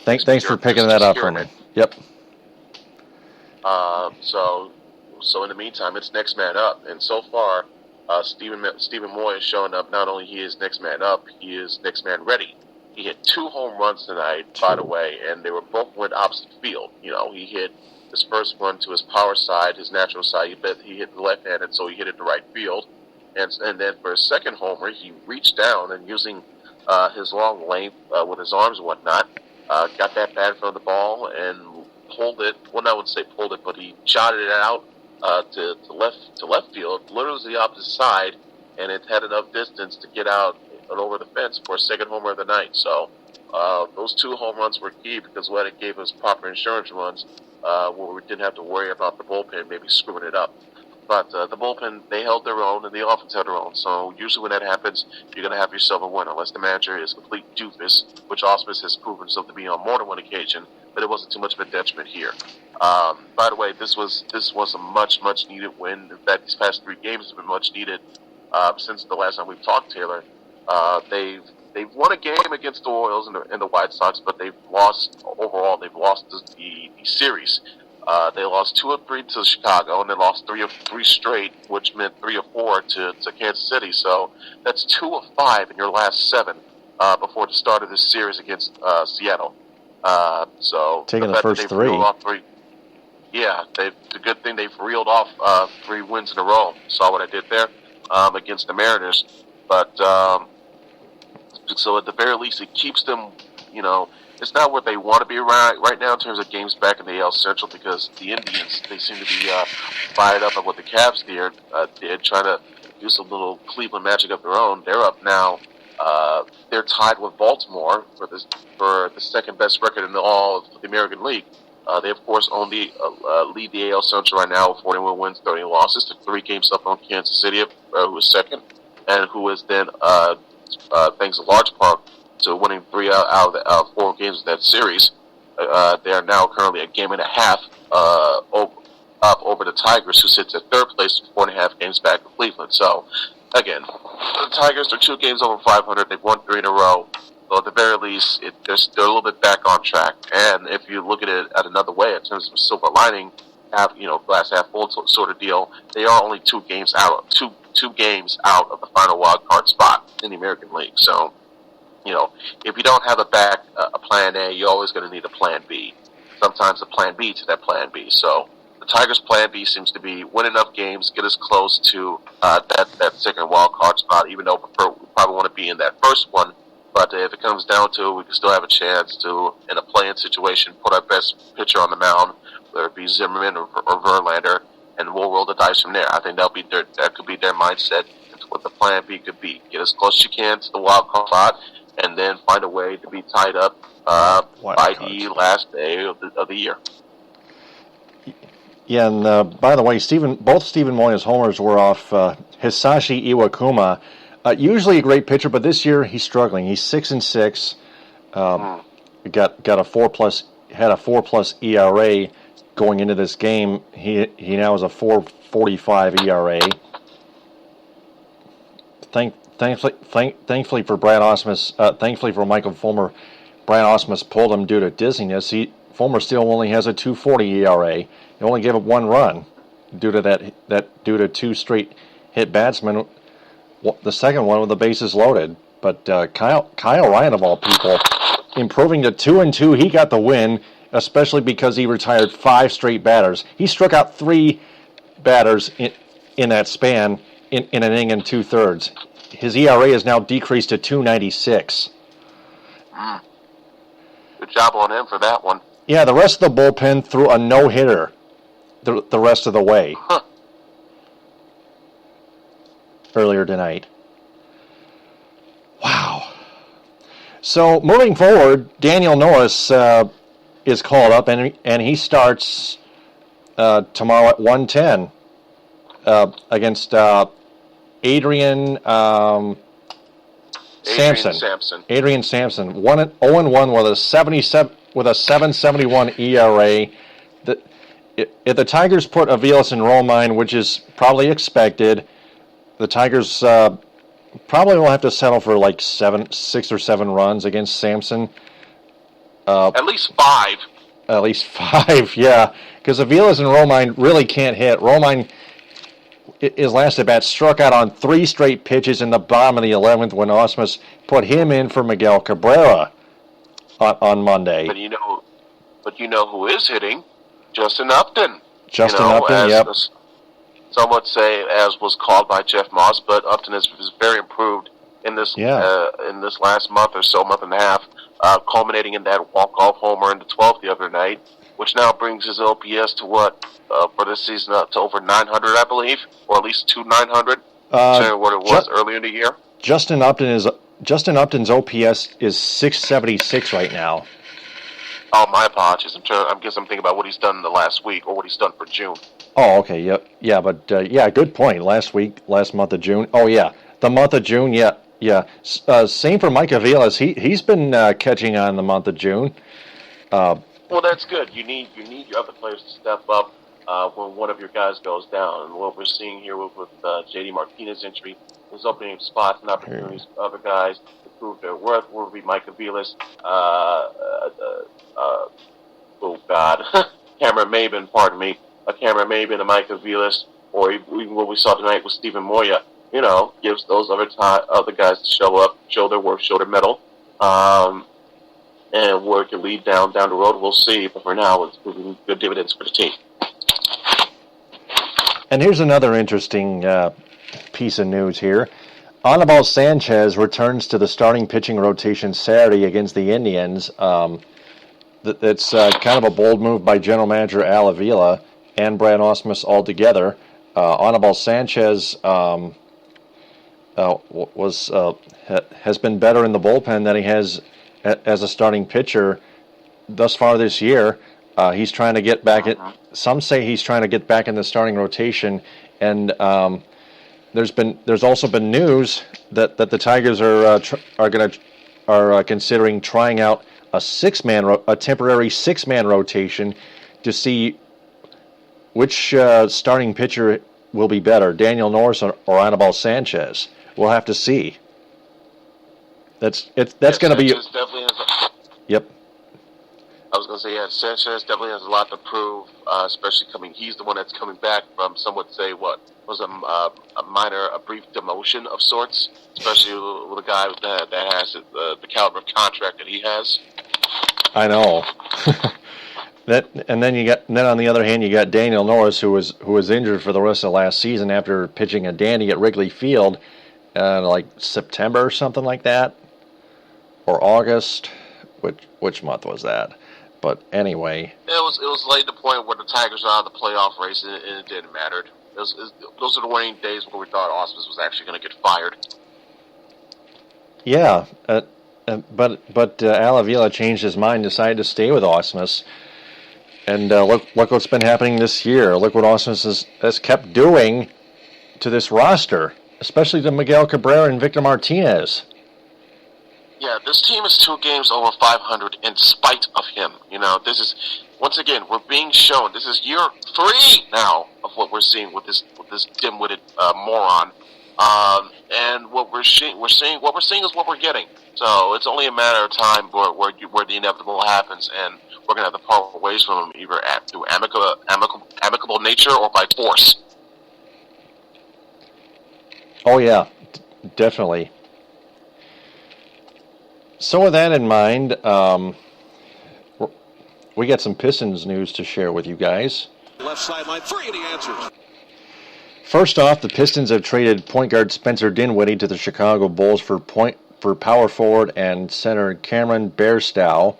Thanks for picking that up for me. Yep. So in the meantime, it's next man up, and so far, Stephen Moy is showing up. Not only he is next man up, he is next man ready. He hit 2 home runs tonight, by the way, and they both went opposite field. You know, he hit his first one to his power side, his natural side. He hit the left-handed, so he hit it to right field. And then for his second homer, he reached down and using his long length with his arms and whatnot, got that bat from the ball and pulled it. Well, I wouldn't say pulled it, but he shot it out to left field, literally the opposite side, and it had enough distance to get out and over the fence for a second homer of the night. So those 2 home runs were key because what it gave us proper insurance runs where we didn't have to worry about the bullpen maybe screwing it up. But the bullpen, they held their own, and the offense held their own. So usually when that happens, you're going to have yourself a winner, unless the manager is a complete doofus, which Ausmus has proven himself to be on more than one occasion. But it wasn't too much of a detriment here. By the way, this was a much needed win. In fact, these past 3 games have been much needed since the last time we've talked, Taylor. They've won a game against the Royals and the White Sox, but they've lost overall. They've lost the series. They lost 2 of 3 to Chicago, and they lost 3 of 3 straight, which meant 3 of 4 to Kansas City. So that's 2 of 5 in your last 7 before the start of this series against Seattle. So taking the first 3. Yeah, the good thing they've reeled off 3 wins in a row. Saw what I did there against the Mariners, but so at the very least, it keeps them, you know. It's not where they want to be right now in terms of games back in the AL Central, because the Indians, they seem to be fired up at what the Cavs did, trying to do some little Cleveland magic of their own. They're up now. They're tied with Baltimore for the second best record in all of the American League. They, of course, lead the AL Central right now with 41 wins, 30 losses. They're 3 games up on Kansas City, who is second, and who is then, thanks in large part to winning 3 out of 4 games of that series. They are now currently a game and a half up over the Tigers, who sits at 3rd place, 4.5 games back of Cleveland. So, again, the Tigers are 2 games over 500. They've won 3 in a row. So at the very least, they're a little bit back on track. And if you look at it at another way, in terms of silver lining, glass half full sort of deal, they are only 2 games out, two games out of the final wild card spot in the American League. So, if you don't have a plan A, you're always going to need a plan B. Sometimes a plan B to that plan B. So the Tigers' plan B seems to be win enough games, get us close to that second wild card spot, even though we probably want to be in that first one. But if it comes down to it, we can still have a chance to, in a play-in situation, put our best pitcher on the mound, whether it be Zimmerman or Verlander, and we'll roll the dice from there. I think that could be their mindset what the plan B could be. Get as close as you can to the wild card spot, and then find a way to be tied up by the last day of the year. Yeah, and by the way, both Stephen Moya's homers were off Hisashi Iwakuma. Usually a great pitcher, but this year he's struggling. He's 6-6. Got a 4+, had a 4+ ERA going into this game. He now has a 4.45 ERA. Thankfully for Brad Ausmus, thankfully for Michael Fulmer, Brad Ausmus pulled him due to dizziness. Fulmer still only has a 2.40 ERA. He only gave up 1 run due to 2 straight hit batsmen. The second one with the bases loaded. But Kyle Ryan, of all people, improving to 2-2. He got the win, especially because he retired 5 straight batters. He struck out 3 batters in that span in an inning and 2/3. His ERA is now decreased to 2.96. Good job on him for that one. Yeah, the rest of the bullpen threw a no-hitter the rest of the way earlier tonight. Wow. So moving forward, Daniel Norris is called up, and he starts tomorrow at 1:10 against Adrian Sampson. Adrian Sampson, 0-1 with a 7.71 ERA. If the Tigers put Aviles in Romine, which is probably expected, the Tigers probably will have to settle for like 6 or 7 runs against Sampson. At least 5. At least 5, yeah. Because Aviles and Romine really can't hit. Romine, his last at bat, struck out on 3 straight pitches in the bottom of the 11th when Ausmus put him in for Miguel Cabrera on Monday. But you know who is hitting? Justin Upton. Upton, yep. Some would say, as was called by Jeff Moss, but Upton is very improved in this last month or so, month and a half, culminating in that walk-off homer in the 12th the other night, which now brings his OPS to what for this season up to over 900, I believe, or at least 2,900, considering what it was earlier in the year. Justin Upton's OPS is 676 right now. Oh, my apologies. I guess I'm thinking about what he's done in the last week or what he's done for June. Oh, okay, yeah, but good point. Last month of June. Oh, yeah, the month of June. Yeah. Same for Mike Aviles. He's been catching on in the month of June. Well, that's good. You need your other players to step up when one of your guys goes down. And what we're seeing here with J.D. Martinez's injury is opening spots and opportunities for other guys to prove their worth. Will be Mike Aviles. Cameron Maben, pardon me. Cameron Maben and Mike Aviles, or even what we saw tonight with Stephen Moya, gives those other guys to show up, show their work, show their mettle, and where it can lead down the road, we'll see. But for now, it's proving good dividends for the team. And here's another interesting piece of news here. Anibal Sanchez returns to the starting pitching rotation Saturday against the Indians. It's kind of a bold move by General Manager Al Avila and Brad Ausmus altogether. Anibal Sanchez has been better in the bullpen than he has as a starting pitcher thus far this year. He's trying to get back at. Some say he's trying to get back in the starting rotation, and there's also been news that the Tigers are considering trying out a temporary 6-man rotation to see which starting pitcher will be better, Daniel Norris or Anibal Sanchez. We'll have to see. That's going to be. Yep. I was going to say, yeah, Sanchez definitely has a lot to prove, especially he's the one that's coming back from, some would say, what was a brief demotion of sorts, especially with a guy that has the caliber of contract that he has. I know. And then on the other hand, you got Daniel Norris, who was injured for the rest of last season after pitching a dandy at Wrigley Field, like September or something like that, or August. Which month was that? But anyway, it was late to the point where the Tigers are out of the playoff race, and it didn't matter. Those are the waning days where we thought Osmus was actually going to get fired. Yeah, but Al Avila changed his mind, decided to stay with Osmus. And look what's been happening this year. Look what Osmus has kept doing to this roster, especially to Miguel Cabrera and Victor Martinez. Yeah, this team is 2 games over 500 in spite of him. This is, once again, we're being shown. This is year 3 now of what we're seeing with this dim-witted moron. And what we're seeing is what we're getting. So it's only a matter of time where the inevitable happens, and we're going to have to part ways from him either through amicable nature or by force. Oh yeah, definitely. So with that in mind, we got some Pistons news to share with you guys. Left sideline 3, and he answers. First off, the Pistons have traded point guard Spencer Dinwiddie to the Chicago Bulls for power forward and center Cameron Bairstow.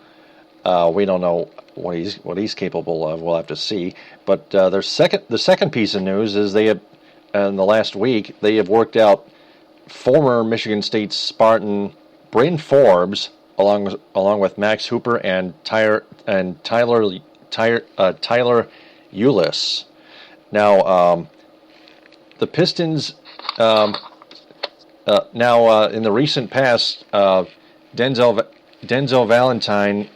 We don't know what he's capable of. We'll have to see. But the second piece of news is they have, in the last week, they have worked out former Michigan State Spartan Bryn Forbes along with Max Hooper and Tyler Ulis. Now, the Pistons now in the recent past, Denzel Valentine.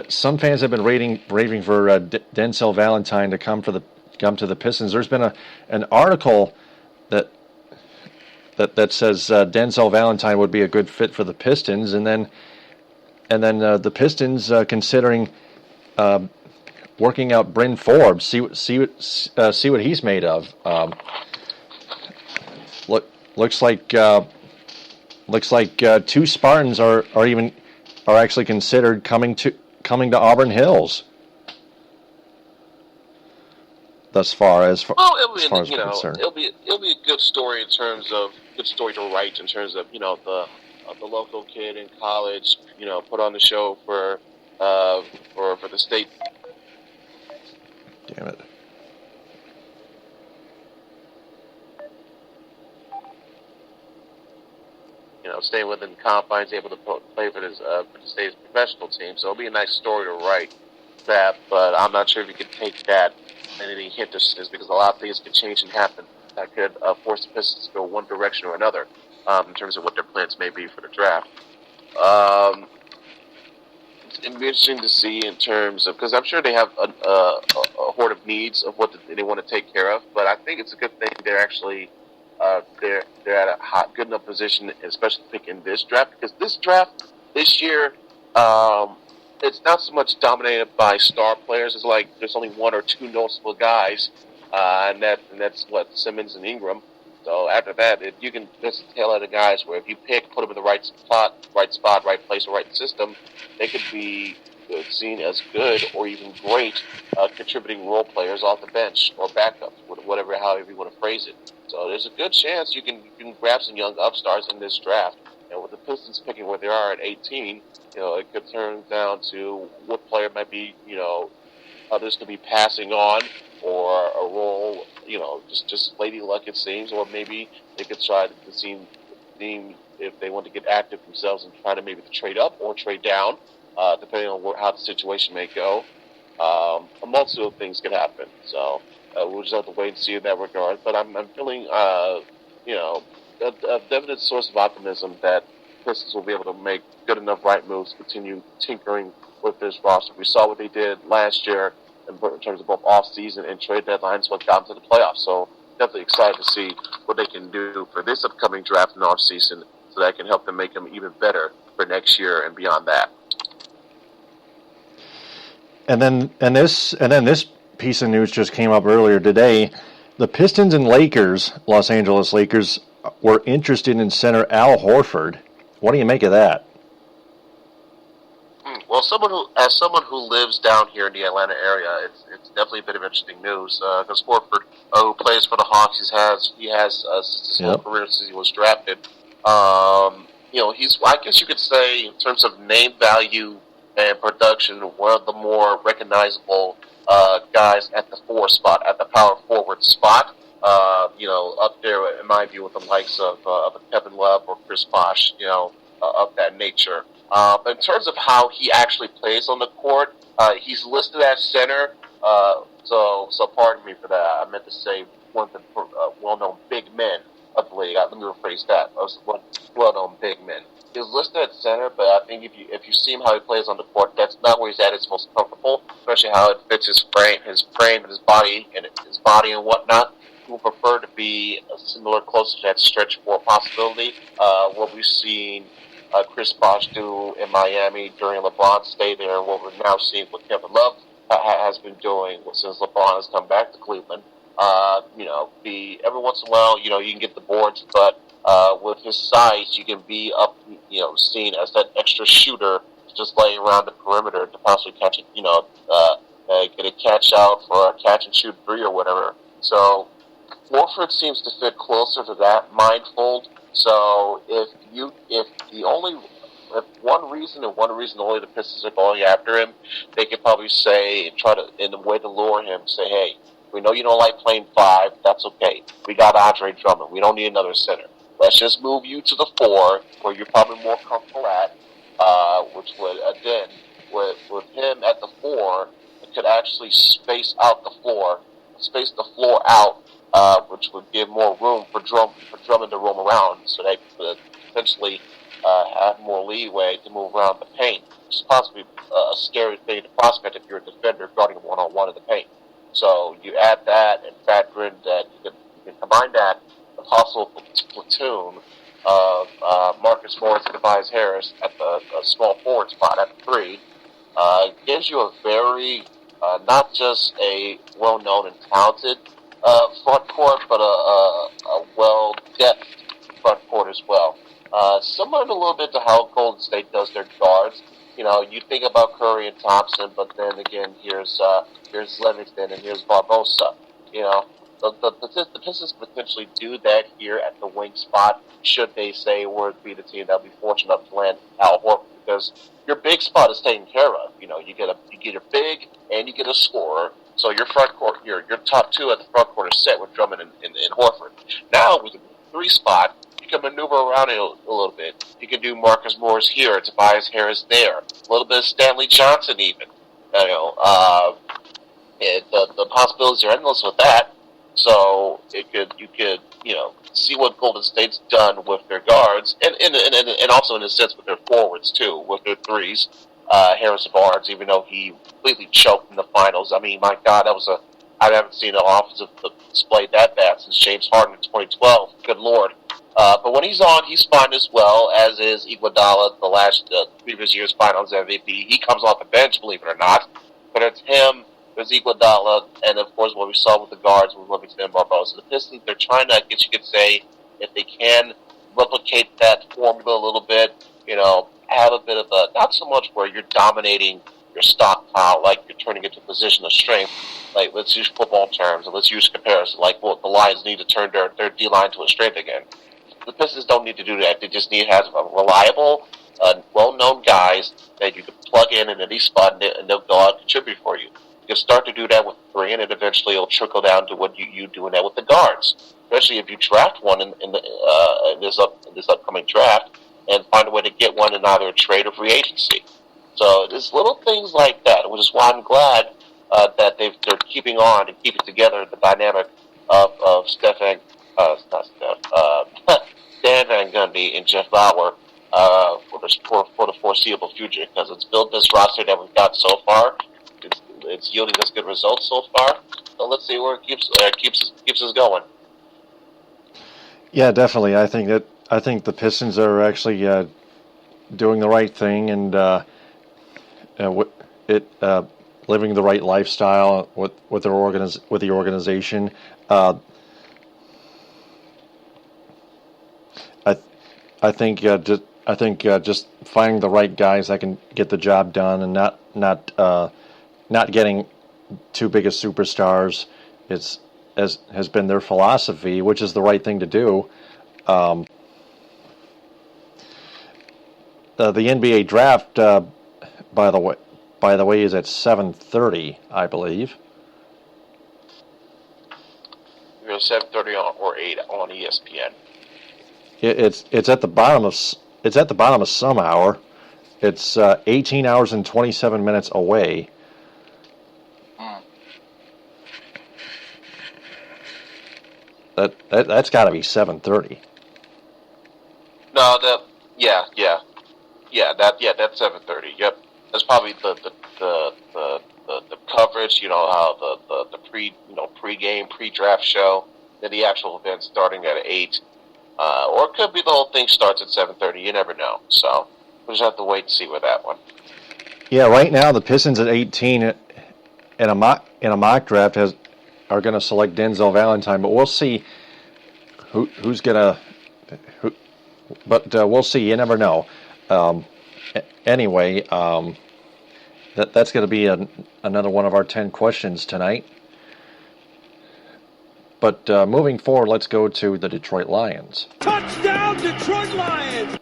Some fans have been raving for Denzel Valentine to come to the Pistons. There's been an article that says Denzel Valentine would be a good fit for the Pistons, and then the Pistons considering working out Bryn Forbes, see what he's made of. Looks like 2 Spartans are actually considered coming to Auburn Hills. Thus far as far as we're concerned, it'll be a good story in terms of to write in terms of the local kid in college put on the show for the state. Damn it. Staying within confines, able to play for the state's professional team. So it'll be a nice story to write that, but I'm not sure if you could take that and any hint is because a lot of things could change and happen that could force the Pistons to go one direction or another in terms of what their plans may be for the draft. It's interesting to see in terms of, because I'm sure they have a horde of needs of what they want to take care of, but I think it's a good thing they're actually they're at a good enough position, especially picking this draft, because this draft this year, it's not so much dominated by star players. It's like there's only 1 or 2 noticeable guys, and that's what, Simmons and Ingram. So after that, you can just tail out of guys where if you put them in the right spot, right place, or right system, they could be seen as good or even great contributing role players off the bench or backups, however you want to phrase it. So there's a good chance you can grab some young upstarts in this draft. And with the Pistons picking where they are at 18, it could turn down to what player might be, others could be passing on, or a role, just lady luck it seems, or maybe they could try to see if they want to get active themselves and try to maybe trade up or trade down, depending on how the situation may go. A multitude of things could happen. So we'll just have to wait and see in that regard. But I'm feeling, a definite source of optimism that Pistons will be able to make good enough right moves to continue tinkering with this roster. We saw what they did last year in terms of both off-season and trade deadlines what got them to the playoffs. So definitely excited to see what they can do for this upcoming draft and off-season so that can help them make them even better for next year and beyond that. And then this piece of news just came up earlier today. The Pistons and Los Angeles Lakers, were interested in center Al Horford. What do you make of that? Well, as someone who lives down here in the Atlanta area, it's definitely a bit of interesting news. Because Horford, who plays for the Hawks, he has since his whole career since he was drafted. He's, I guess you could say, in terms of name value and production, one of the more recognizable guys at the power forward spot. up there in my view with the likes of Kevin Love or Chris Bosh, of that nature. But in terms of how he actually plays on the court, he's listed as center. So pardon me for that. I meant to say one of the well-known big men of the league. Let me rephrase that. Well-known big men. He's listed at center, but I think if you see him how he plays on the court, that's not where he's at his most comfortable, especially how it fits his frame and his body and whatnot. He would prefer to be similar, closer to that stretch four possibility. What we've seen Chris Bosh do in Miami during LeBron's stay there, what we're now seeing what Kevin Love has been doing since LeBron has come back to Cleveland. Every once in a while, you can get the boards, but with his size, you can be up, seen as that extra shooter just laying around the perimeter to possibly catch it, get a catch out for a catch and shoot three or whatever. So Warford seems to fit closer to that mindfold. So if one reason and one reason only the Pistons are going after him, they could probably say and try to, in a way to lure him, say, hey, we know you don't like playing five. That's okay. We got Andre Drummond. We don't need another center. Let's just move you to the four, where you're probably more comfortable at, which would, again, with him at the four, it could actually space the floor out, which would give more room for Drummond to roam around, so they could potentially have more leeway to move around the paint, which is possibly a scary thing to prospect if you're a defender guarding him one-on-one in the paint. So you add that and factor in that you can combine that with possible platoon of Marcus Morris and Tobias Harris at the small forward spot at the three. Gives you a very, not just a well-known and talented front court, but a well-depthed front court as well. Similar a little bit to how Golden State does their guards. You think about Curry and Thompson, but then again, here's Livingston and here's Barbosa. The Pistons potentially do that here at the wing spot, should they say were to be the team that would be fortunate enough to land Al Horford, because your big spot is taken care of. You get your big and you get a scorer. So your front court, your top two at the front court is set with Drummond and Horford. Now with the three spot, you can maneuver around it a little bit. You can do Marcus Morris here, Tobias Harris there, a little bit of Stanley Johnson even. The possibilities are endless with that. So you could see what Golden State's done with their guards, and also in a sense with their forwards too, with their threes. Harrison Barnes, even though he completely choked in the finals. I mean, my God, I haven't seen an offensive display that bad since James Harden in 2012. Good Lord. But when he's on, he's fine as well, as is Iguodala, the previous year's Finals MVP. He comes off the bench, believe it or not. But it's him, there's Iguodala, and of course what we saw with the guards with Livingston and Barbosa. The Pistons, they're trying to, I guess you could say, if they can replicate that formula a little bit, have a bit of a, not so much where you're dominating your stockpile, like you're turning it to a position of strength. Like, let's use football terms, and let's use comparison. Like, well, the Lions need to turn their D-line to a strength again. The Pistons don't need to do that. They just need to have reliable, well-known guys that you can plug in any spot, and they'll go out and contribute for you. You can start to do that with three, and eventually it'll trickle down to what you doing that with the guards. Especially if you draft one in this upcoming draft, and find a way to get one in either a trade or free agency. So there's little things like that, which is why I'm glad that they're keeping on and keeping together the dynamic of Stan Van Gundy and Jeff Bauer for the foreseeable future, because it's built this roster that we've got so far. It's yielding us good results so far. So let's see where it keeps us going. Yeah, definitely. I think the Pistons are actually doing the right thing and living the right lifestyle with the organization. I think just finding the right guys that can get the job done and not getting too big of superstars has been their philosophy, which is the right thing to do. The NBA draft, by the way, is at 7:30, I believe. You're 7:30 or 8 on ESPN. It's at the bottom of some hour. It's 18 hours and 27 minutes away. That's got to be 7:30. No, that's 7:30. Yep, that's probably the coverage. You know how the pre-game, pre-draft show, then the actual event starting at 8, or it could be the whole thing starts at 7:30. You never know. So we'll just have to wait and see with that one. Yeah, right now the Pistons at 18 in a mock draft are going to select Denzel Valentine, but we'll see who's going to. But we'll see. You never know. Anyway, that's going to be another one of our 10 questions tonight. But moving forward, let's go to the Detroit Lions. Touchdown, Detroit Lions!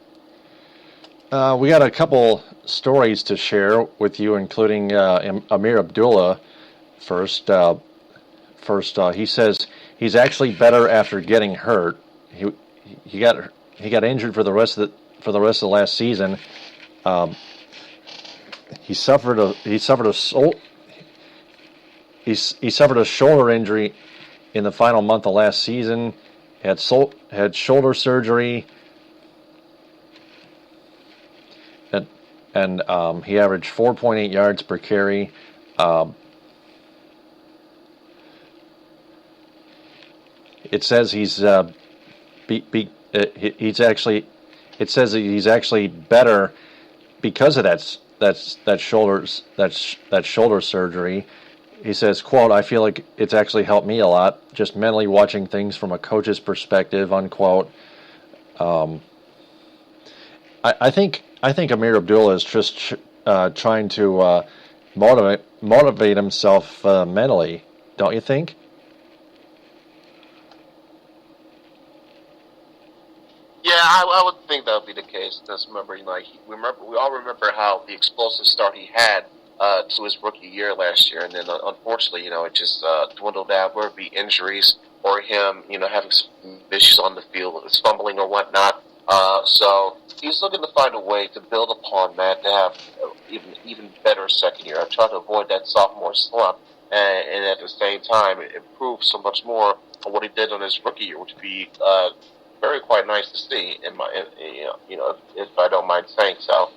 We got a couple stories to share with you, including Amir Abdullah. First, he says he's actually better after getting hurt. He got injured for the rest of the last season. He suffered a shoulder injury in the final month of last season. Had shoulder surgery, and he averaged 4.8 yards per carry. It says he's It says that he's actually better because of that shoulder surgery. He says, quote, "I feel like it's actually helped me a lot, just mentally watching things from a coach's perspective," unquote. I think Amir Abdullah is just trying to motivate himself mentally, don't you think? Yeah, I would think that would be the case. Just remember, we all remember how the explosive start he had to his rookie year last year, and then unfortunately, it just dwindled down, whether it be injuries or him, having some issues on the field, his fumbling or whatnot. So he's looking to find a way to build upon that, to have even better second year. I'm trying to avoid that sophomore slump, and at the same time, improve so much more on what he did on his rookie year, which would be very quite nice to see. If I don't mind saying so.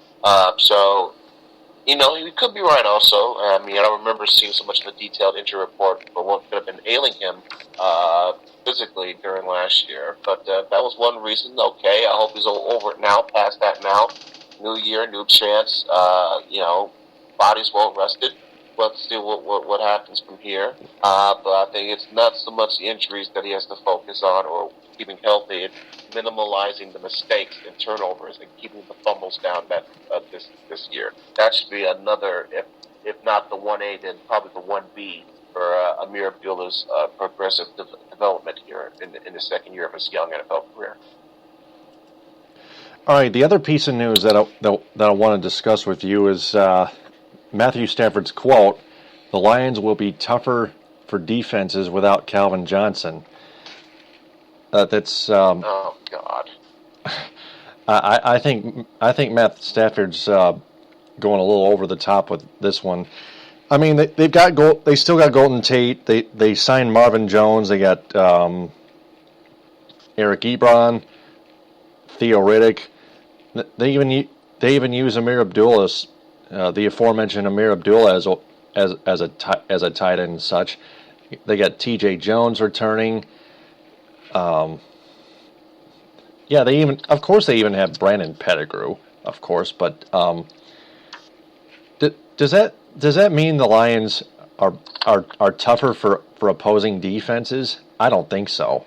He could be right also. I don't remember seeing so much of a detailed injury report for what could have been ailing him physically during last year. But that was one reason. Okay, I hope he's over it now, past that now. New year, new chance. Body's well rested. Let's see what happens from here. But I think it's not so much the injuries that he has to focus on, or keeping healthy, and minimalizing the mistakes and turnovers and keeping the fumbles down this year. That should be another, if not the 1A, then probably the 1B for Amir Abdullah's progressive development here in the second year of his young NFL career. All right, the other piece of news that I want to discuss with you is Matthew Stafford's quote: "The Lions will be tougher for defenses without Calvin Johnson." That's oh God. I think Matt Stafford's going a little over the top with this one. I mean, they still got Golden Tate. They signed Marvin Jones. They got Eric Ebron, Theo Riddick. They even use Amir Abdullah, the aforementioned Amir Abdullah as a tight end and such. They got T.J. Jones returning. They even have Brandon Pettigrew, of course. But does that mean the Lions are tougher for opposing defenses? I don't think so.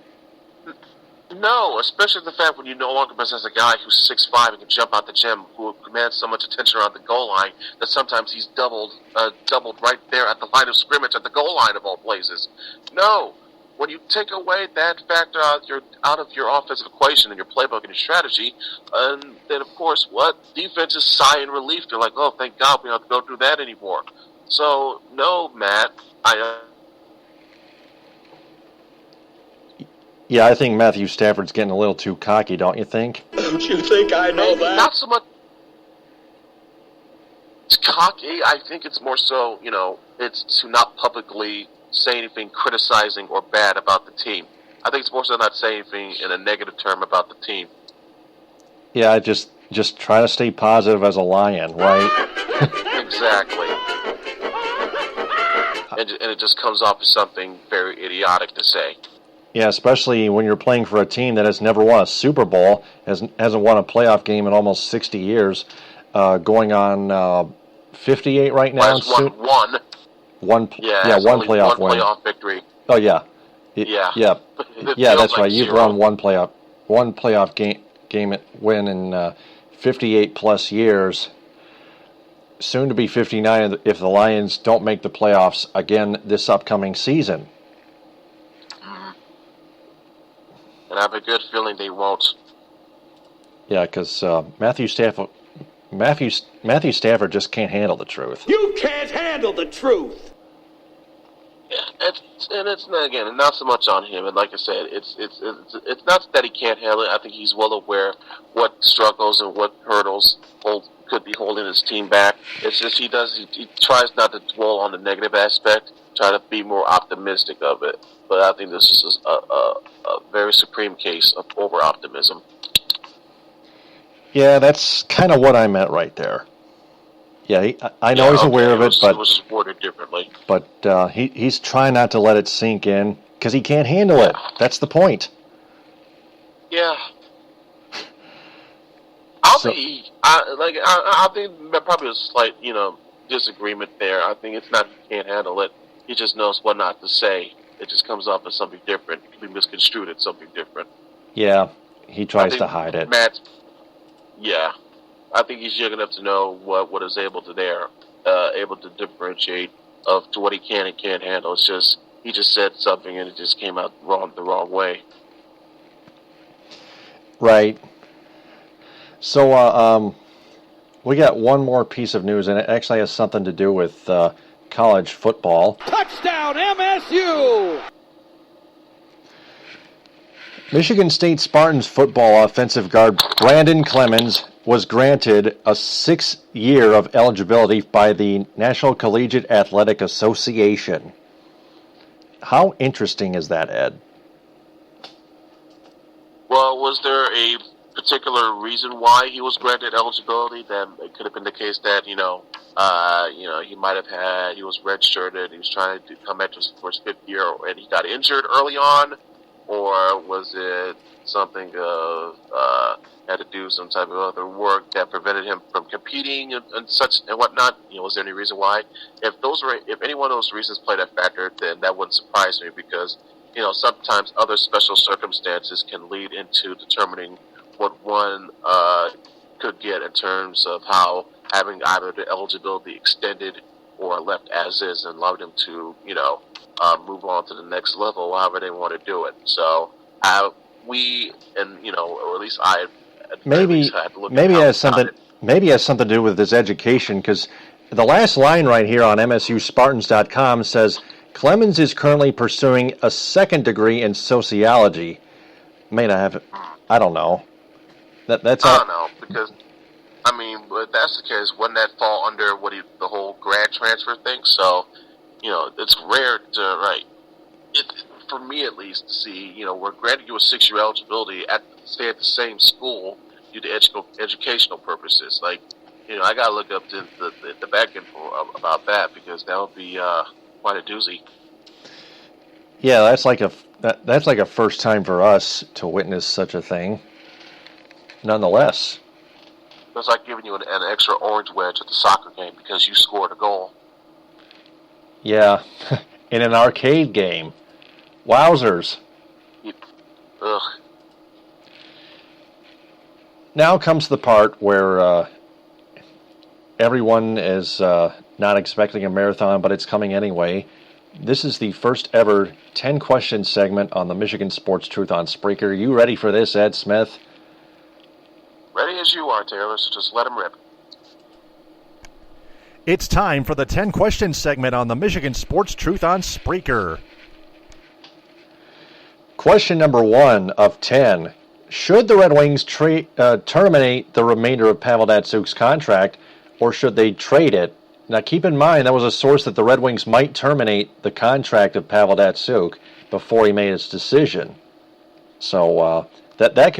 No, especially the fact when you no longer possess a guy who's 6'5" and can jump out the gym, who commands so much attention around the goal line that sometimes he's doubled right there at the line of scrimmage at the goal line of all places. No. When you take away that factor out of your offensive equation and your playbook and your strategy, and then of course, defenses sigh in relief. They're like, "Oh, thank God we don't have to go through that anymore." So, no, Matt, Yeah, I think Matthew Stafford's getting a little too cocky, don't you think? Don't you think I know that? Not so much. It's cocky. I think it's more so, it's to not publicly say anything criticizing or bad about the team. I think it's more so not saying anything in a negative term about the team. Yeah, just try to stay positive as a Lion, right? Exactly. And it just comes off as something very idiotic to say. Yeah, especially when you're playing for a team that has never won a Super Bowl, hasn't won a playoff game in almost 60 years, going on 58 right now. Has won one. One playoff win. One playoff victory. Oh yeah, Yeah. yeah, It yeah. feels That's like right. You've zero. run one playoff game win in 58 plus years. Soon to be 59 if the Lions don't make the playoffs again this upcoming season. And I have a good feeling they won't. Yeah, because Matthew Stafford just can't handle the truth. You can't handle the truth. It's again not so much on him. And like I said, it's not that he can't handle it. I think he's well aware what struggles and what hurdles could be holding his team back. It's just he tries not to dwell on the negative aspect. Try to be more optimistic of it. But I think this is a very supreme case of over-optimism. Yeah, that's kind of what I meant right there. Yeah, I know he's aware of it, but it was worded differently. But he's trying not to let it sink in because he can't handle it. That's the point. Yeah. I think there probably a slight, disagreement there. I think it's not he can't handle it. He just knows what not to say. It just comes off as something different. It can be misconstrued as something different. Yeah, he tries to hide it. Yeah. I think he's young enough to know what is able to differentiate to what he can and can't handle. It's just he just said something and it just came out the wrong way. Right. So we got one more piece of news, and it actually has something to do with college football. Touchdown, MSU! Michigan State Spartans football offensive guard Brandon Clemens was granted a 6th year of eligibility by the National Collegiate Athletic Association. How interesting is that, Ed? Well, was there a particular reason why he was granted eligibility? Then it could have been the case that he was redshirted. He was trying to come back for his 5th year, and he got injured early on, or was it something had to do some type of other work that prevented him from competing and such and whatnot? Was there any reason why? If any one of those reasons played a factor, then that wouldn't surprise me because sometimes other special circumstances can lead into determining what one could get in terms of how having either the eligibility extended or left as is and allowed them to move on to the next level, however they want to do it. So or at least I maybe it has something to do with his education, because the last line right here on MSUSpartans.com says Clemens is currently pursuing a 2nd degree in sociology. May not have, I don't know. That's I don't know, because if that's the case, wouldn't that fall under the whole grad transfer thing? So, it's rare to for me at least to see, we're granting you a 6-year eligibility stay at the same school due to educational purposes. I got to look up the back info about that because that would be quite a doozy. Yeah, that's like a first time for us to witness such a thing. Nonetheless, it's like giving you an extra orange wedge at the soccer game because you scored a goal. Yeah, in an arcade game. Wowzers. Ugh. Now comes the part where everyone is not expecting a marathon, but it's coming anyway. This is the first ever 10-question segment on the Michigan Sports Truth on Spreaker. You ready for this, Ed Smith? Ready as you are, Taylor, so just let him rip. It's time for the 10-question segment on the Michigan Sports Truth on Spreaker. Question number 1 of 10. Should the Red Wings terminate the remainder of Pavel Datsyuk's contract, or should they trade it? Now, keep in mind, that was a source that the Red Wings might terminate the contract of Pavel Datsyuk before he made his decision. So that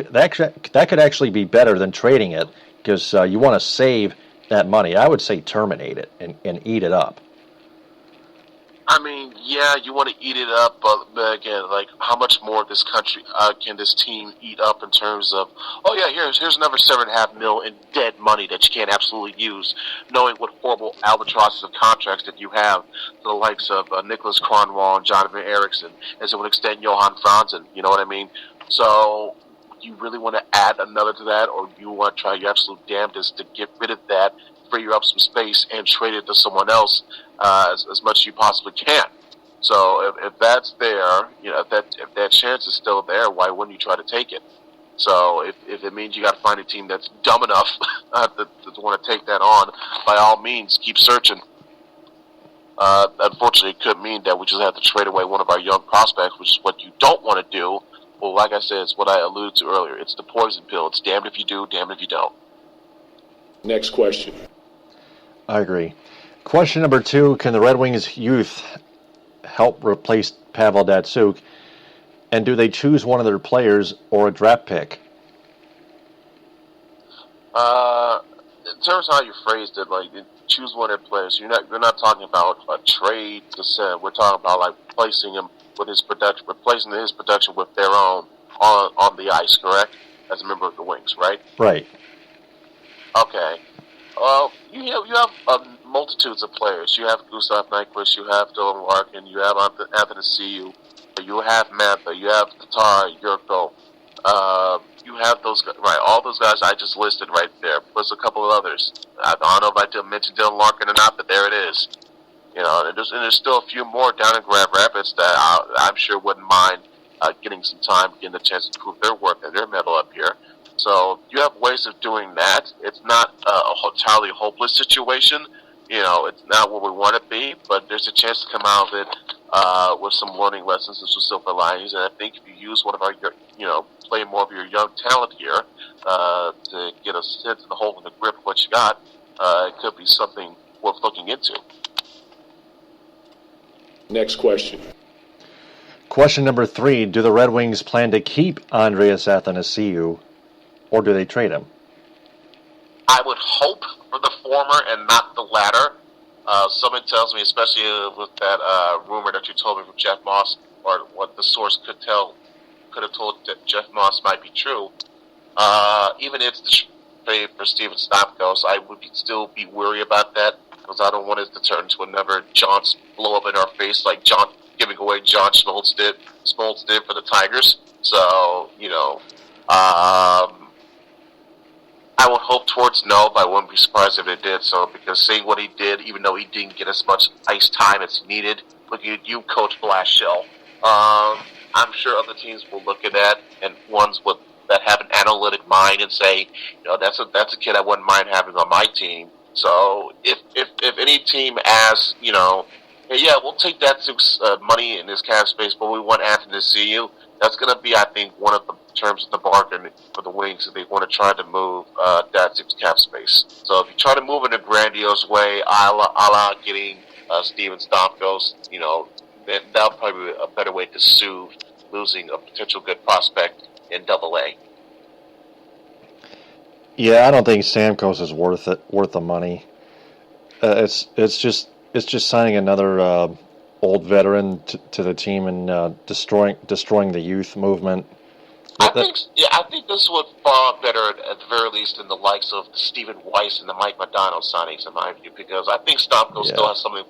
could actually be better than trading it, because you want to save that money. I would say terminate it and eat it up. I mean, yeah, you want to eat it up, but again, like, how much more this country can this team eat up in terms of, oh yeah, here's another $7.5 million in dead money that you can't absolutely use, knowing what horrible albatrosses of contracts that you have to the likes of Nicholas Kronwall and Jonathan Eriksson, and to an extent Johan Franzen, you know what I mean? So, do you really want to add another to that, or do you want to try your absolute damnedest to get rid of that, free up some space, and trade it to someone else as much as you possibly can? So if that's there, you know, if that chance is still there, why wouldn't you try to take it? So if it means you got to find a team that's dumb enough to want to take that on, by all means, keep searching. Unfortunately, it could mean that we just have to trade away one of our young prospects, which is what you don't want to do. Well, like I said, it's what I alluded to earlier. It's the poison pill. It's damned if you do, damned if you don't. Next question. I agree. Question number 2, can the Red Wings youth help replace Pavel Datsyuk, and do they choose one of their players or a draft pick? In terms of how you phrased it, like, choose one of their players, you're not talking about a trade to send. We're talking about, like, replacing him with his production, replacing his production with their own on the ice, correct? As a member of the Wings, right? Right. Okay. Well, you have multitudes of players. You have Gustav Nyquist, you have Dylan Larkin, you have Anthony Ciu, you have Mantha, you have Tatar, Yurko. You have those guys, right? All those guys I just listed right there, plus a couple of others. I don't know if I did mention Dylan Larkin or not, but there it is. You know, and there's still a few more down in Grand Rapids that I'm sure wouldn't mind getting some time, getting the chance to prove their work and their mettle up here. So you have ways of doing that. It's not a entirely hopeless situation. You know, it's not where we want to be, but there's a chance to come out of it with some learning lessons and some silver linings. And I think if you use one of our, you know, play more of your young talent here to get a sense of the hole in the grip of what you got, it could be something worth looking into. Next question. Question number 3, do the Red Wings plan to keep Andreas Athanasiou, or do they trade him? I would hope for the former and not the latter. Someone tells me, especially with that rumor that you told me from Jeff Moss, or what the source could have told that Jeff Moss might be true. Even if it's the trade for Steven Stamkos, I would still be wary about that, because I don't want it to turn into another John's blow up in our face, like John giving away John Schmaltz did for the Tigers. So, you know, I would hope towards no, but I wouldn't be surprised if it did so, because seeing what he did, even though he didn't get as much ice time as needed, looking at you, Coach Blashill, I'm sure other teams will look at that, and ones that have an analytic mind and say, you know, that's a kid I wouldn't mind having on my team. So if any team asks, you know, hey, yeah, we'll take Datsyuk's money in his cap space, but we want Anthony to see you, that's going to be, I think, one of the terms of the bargain for the Wings if they want to try to move Datsyuk's cap space. So if you try to move in a grandiose way, a la getting Steven Stamkos, you know, then that'll probably be a better way to soothe losing a potential good prospect in Double-A. Yeah, I don't think Stamkos is worth the money. It's just signing another old veteran to the team and destroying the youth movement. I think this would fall better at the very least in the likes of Stephen Weiss and the Mike Modano signings, in my view, because I think Stamkos still has something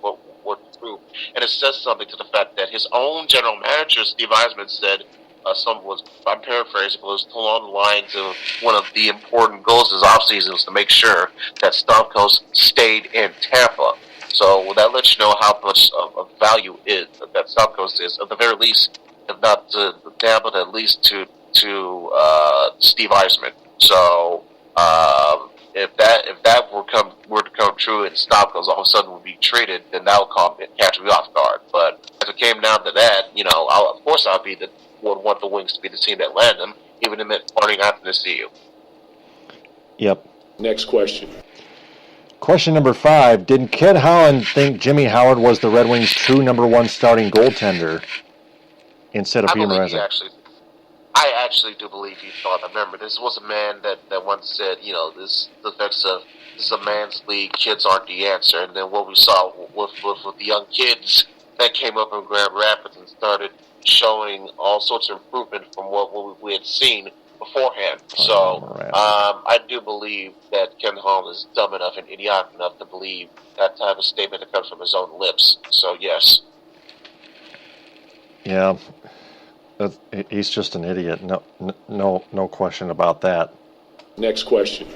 worth to prove, and it says something to the fact that his own general manager, Steve Eisman, said. I'm paraphrasing, but it was along the lines of one of the important goals of his offseason was to make sure that Stamkos stayed in Tampa. So that lets you know how much of value is that Stamkos is, at the very least, if not to Tampa, at least to Steve Eisman. So if that were to come true and Stamkos all of a sudden would be traded, then that would catch me off guard. But as it came down to that, you know, of course I'll be the would want the Wings to be the team that land them, even if it meant parting after the CU. Yep. Next question. Question number 5. Did Kid Holland think Jimmy Howard was the Red Wings' true number 1 starting goaltender instead of Peter Mrazek? I actually do believe he thought. I remember this was a man that once said, this is a man's league. Kids aren't the answer. And then what we saw with the young kids that came up in Grand Rapids and started showing all sorts of improvement from what we had seen beforehand. So I do believe that Ken Holland is dumb enough and idiotic enough to believe that type of statement that comes from his own lips. So yes. Yeah. He's just an idiot. No question about that. Next question.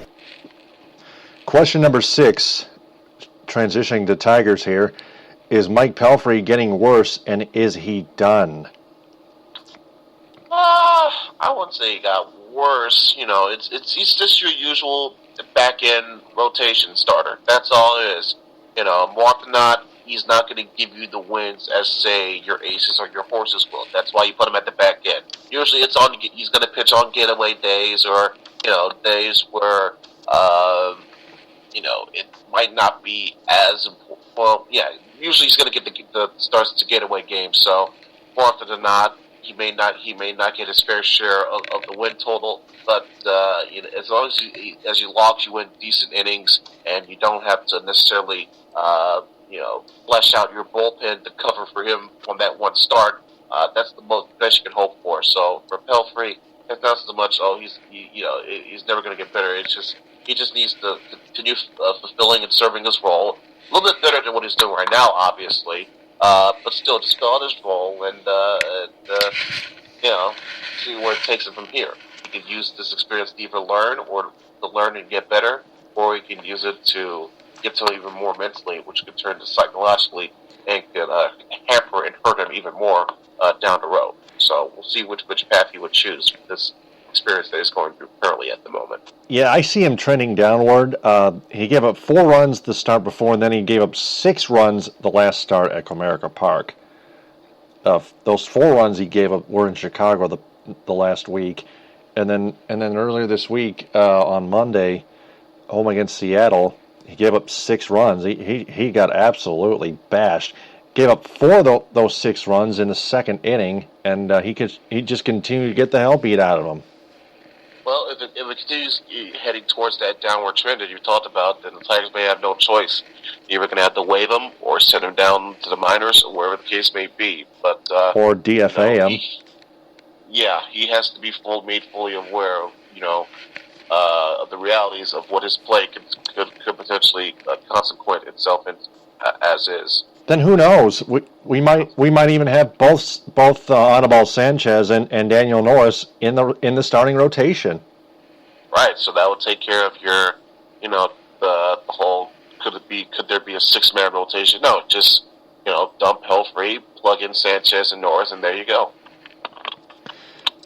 Question number 6, transitioning to Tigers here. Is Mike Pelfrey getting worse, and is he done? I wouldn't say he got worse. He's just your usual back-end rotation starter. That's all it is. More often than not, he's not going to give you the wins as, say, your aces or your horses will. That's why you put him at the back end. Usually he's going to pitch on getaway days or, days where, it might not be as important. Well, yeah, usually he's going to get the starts to getaway games. So more often than not, he may not get his fair share of the win total. But as long as you log, you win decent innings, and you don't have to necessarily flesh out your bullpen to cover for him on that one start. That's the best you can hope for. So for Pelfrey, it's not so much he's never going to get better. It's just he just needs to continue fulfilling and serving his role a little bit better than what he's doing right now, obviously. But still, just fill out his role and see where it takes him from here. He can use this experience to either learn or to learn and get better, or he can use it to get to him even more mentally, which could turn to psychologically and could hamper and hurt him even more down the road. So we'll see which path he would choose with this experience that he's going through currently at the moment. Yeah, I see him trending downward. He gave up 4 runs the start before, and then he gave up 6 runs the last start at Comerica Park. Those 4 runs he gave up were in Chicago the last week, and then earlier this week on Monday, home against Seattle, he gave up 6 runs. He got absolutely bashed. Gave up 4 of those 6 runs in the second inning, and he just continued to get the hell beat out of him. Well, if it continues heading towards that downward trend that you talked about, then the Tigers may have no choice. You're either going to have to waive him or send him down to the minors or wherever the case may be. But or DFA him. He has to be made fully aware of of the realities of what his play could potentially consequent itself in, as is. Then who knows? We might even have both Anibal Sanchez and Daniel Norris in the starting rotation. Right. So that would take care of your the whole could there be a 6-man rotation? No, just dump Pelfrey, plug in Sanchez and Norris, and there you go.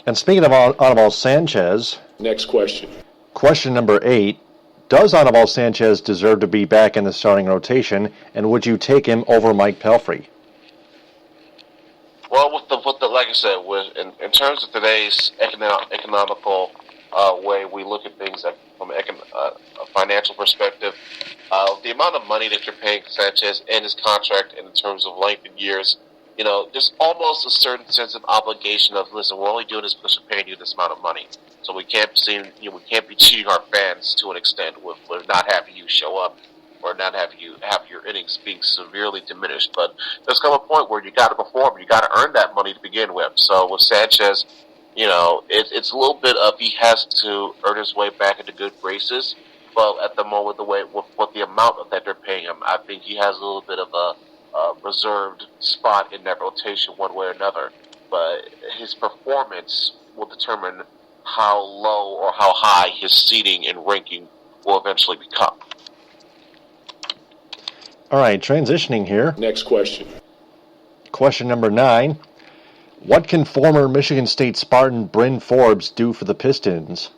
And speaking of Anibal Sanchez, next question. Question number 8. Does Anibal Sanchez deserve to be back in the starting rotation, and would you take him over Mike Pelfrey? Well, like I said, in terms of today's economical way we look at things from a financial perspective, the amount of money that you're paying Sanchez and his contract in terms of length and years, there's almost a certain sense of obligation of, listen, we're only doing this because we're paying you this amount of money. So we can't be cheating our fans to an extent with not having you show up or not having you have your innings being severely diminished. But there's come a point where you got to perform, you got to earn that money to begin with. So with Sanchez, it's a little bit of he has to earn his way back into good graces. But at the moment, with the amount that they're paying him, I think he has a little bit of a reserved spot in that rotation one way or another. But his performance will determine how low or how high his seating and ranking will eventually become. All right, transitioning here. Next question. Question number 9. What can former Michigan State Spartan Bryn Forbes do for the Pistons?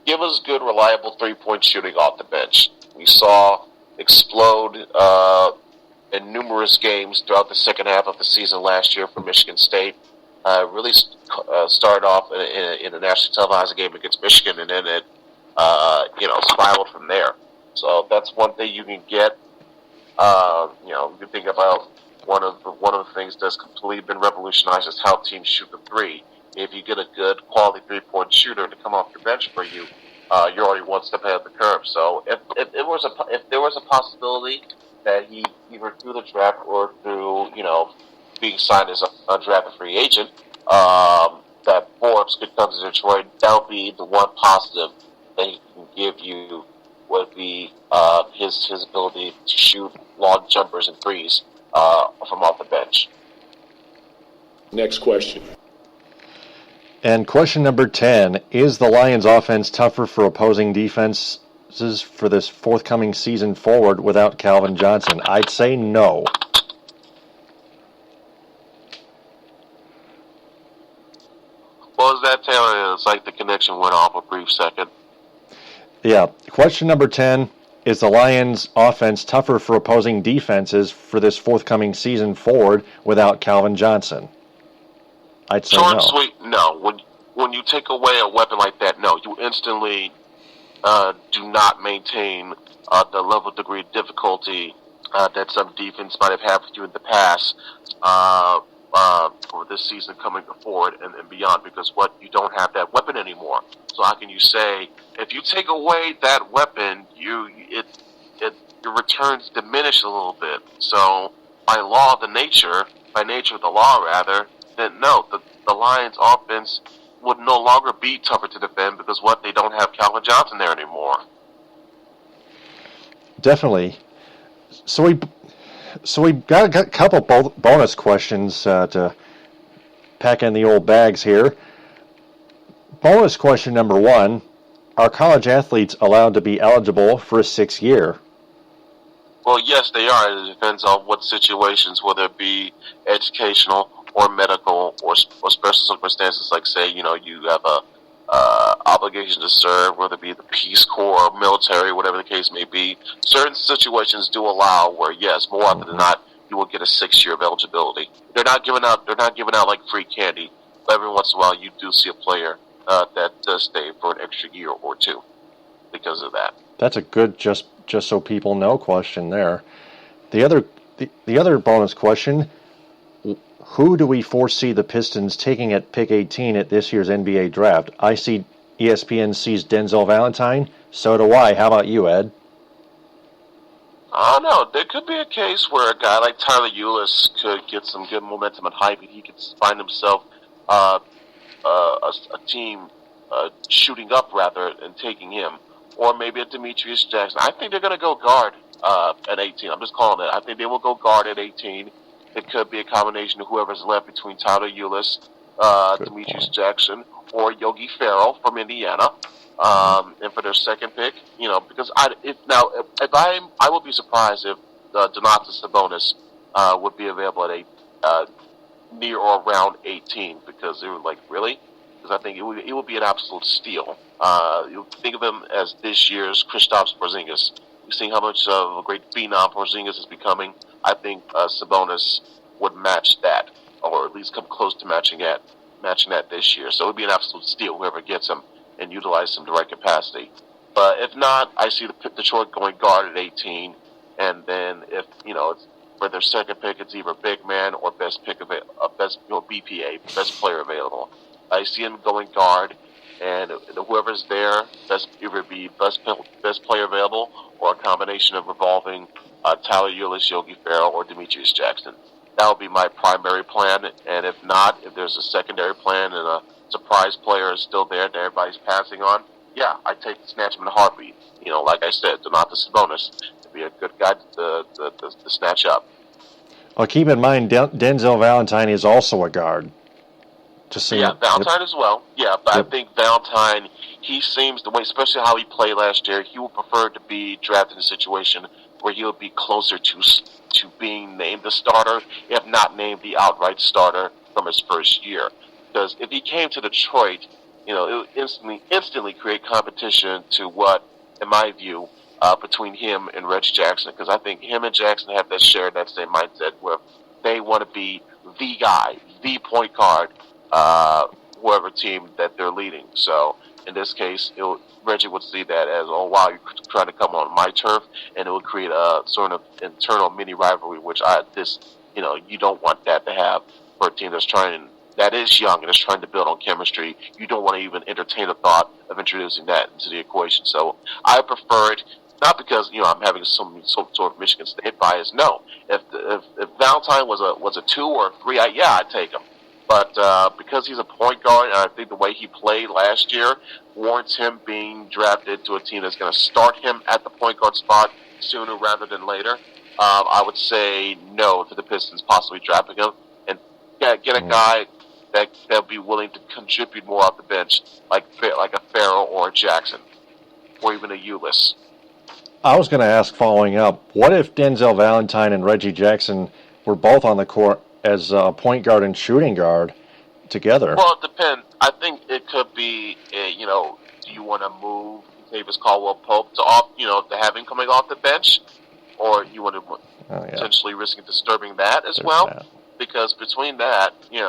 Give us good, reliable 3-point shooting off the bench. We saw explode in numerous games throughout the second half of the season last year for Michigan State. really started off in a nationally televised game against Michigan, and then it spiraled from there. So that's one thing you can get. You can think about one of the things that's completely been revolutionized is how teams shoot the three. If you get a good quality 3-point shooter to come off your bench for you, you're already one step ahead of the curve. So if there was a possibility that he either through the draft or through being signed as an undrafted free agent, that Forbes could come to Detroit, that would be the one positive that he can give you would be his ability to shoot long jumpers and threes from off the bench. Next question. And question number 10, is the Lions' offense tougher for opposing defenses for this forthcoming season forward without Calvin Johnson? I'd say no. What was that, Taylor? It's like the connection went off a brief second. Yeah. Question number 10, is the Lions' offense tougher for opposing defenses for this forthcoming season forward without Calvin Johnson? I'd say Short no. and sweet, no. When you take away a weapon like that, no. You instantly do not maintain the level of degree of difficulty that some defense might have had with you in the past for this season coming forward and beyond, because you don't have that weapon anymore. So how can you say, if you take away that weapon, your returns diminish a little bit. So by nature of the law, then no, the Lions' offense would no longer be tougher to defend because they don't have Calvin Johnson there anymore. Definitely. So we got a couple bonus questions to pack in the old bags here. Bonus question number 1, are college athletes allowed to be eligible for a 6th year? Well, yes, they are. It depends on what situations, whether it be educational or medical or special circumstances, like say, you have a obligation to serve, whether it be the Peace Corps or military, whatever the case may be. Certain situations do allow where, yes, more often than not, you will get a 6 year of eligibility. They're not giving out like free candy, but every once in a while you do see a player that does stay for an extra year or two because of that. That's a good just so people know question there. The other bonus question, who do we foresee the Pistons taking at pick 18 at this year's NBA draft? I see ESPN sees Denzel Valentine. So do I. How about you, Ed? I don't know. There could be a case where a guy like Tyler Ulis could get some good momentum and hype, and he could find himself a team shooting up rather and taking him, or maybe a Demetrius Jackson. I think they're going to go guard at 18. I'm just calling it. I think they will go guard at 18. It could be a combination of whoever's left between Tyler Ulis, Demetrius Jackson, or Yogi Ferrell from Indiana. And for their second pick, because I would be surprised if Donatas Sabonis would be available at near or around 18, because they were like, really? Because I think it would be an absolute steal. You think of him as this year's Kristaps Porzingis. You've seen how much of a great phenom Porzingis is becoming. I think Sabonis would match that, or at least come close to matching that this year. So it would be an absolute steal whoever gets him and utilize him to the right capacity. But if not, I see the Detroit going guard at 18, and then if it's for their second pick, it's either big man or best BPA, best player available. I see him going guard, and whoever's there, either be best player available, or a combination of revolving Tyler Ulis, Yogi Ferrell, or Demetrius Jackson. That would be my primary plan, and if not, if there's a secondary plan and a surprise player is still there that everybody's passing on, yeah, I snatch him in a heartbeat. Like I said, Donatas Sabonis to be a good guy to snatch up. Well, keep in mind, Denzel Valentine is also a guard. Valentine as well. Yeah, but I think Valentine, he seems the way, especially how he played last year, he would prefer to be drafted in a situation where he'll be closer to being named the starter, if not named the outright starter from his first year. Because if he came to Detroit, it would instantly create competition to what, in my view, between him and Reggie Jackson. Because I think him and Jackson have that same mindset where they want to be the guy, the point guard whoever team that they're leading. So in this case, Reggie would see that as, oh wow, you're trying to come on my turf, and it would create a sort of internal mini rivalry, which you don't want that to have for a team that is young and is trying to build on chemistry. You don't want to even entertain the thought of introducing that into the equation. So I prefer it, not because I'm having some sort of Michigan State bias. No, if Valentine was a 2 or a 3, I'd take him. But because he's a point guard, and I think the way he played last year warrants him being drafted to a team that's going to start him at the point guard spot sooner rather than later, I would say no to the Pistons possibly drafting him and get a guy that'll be willing to contribute more off the bench, like a Farrell or a Jackson, or even a Ulyss. I was going to ask, following up, what if Denzel Valentine and Reggie Jackson were both on the court as point guard and shooting guard together? Well, it depends. I think it could be, do you want to move Davis Caldwell-Pope to have him coming off the bench, or you want to potentially risking disturbing that as well? That. Because between that, you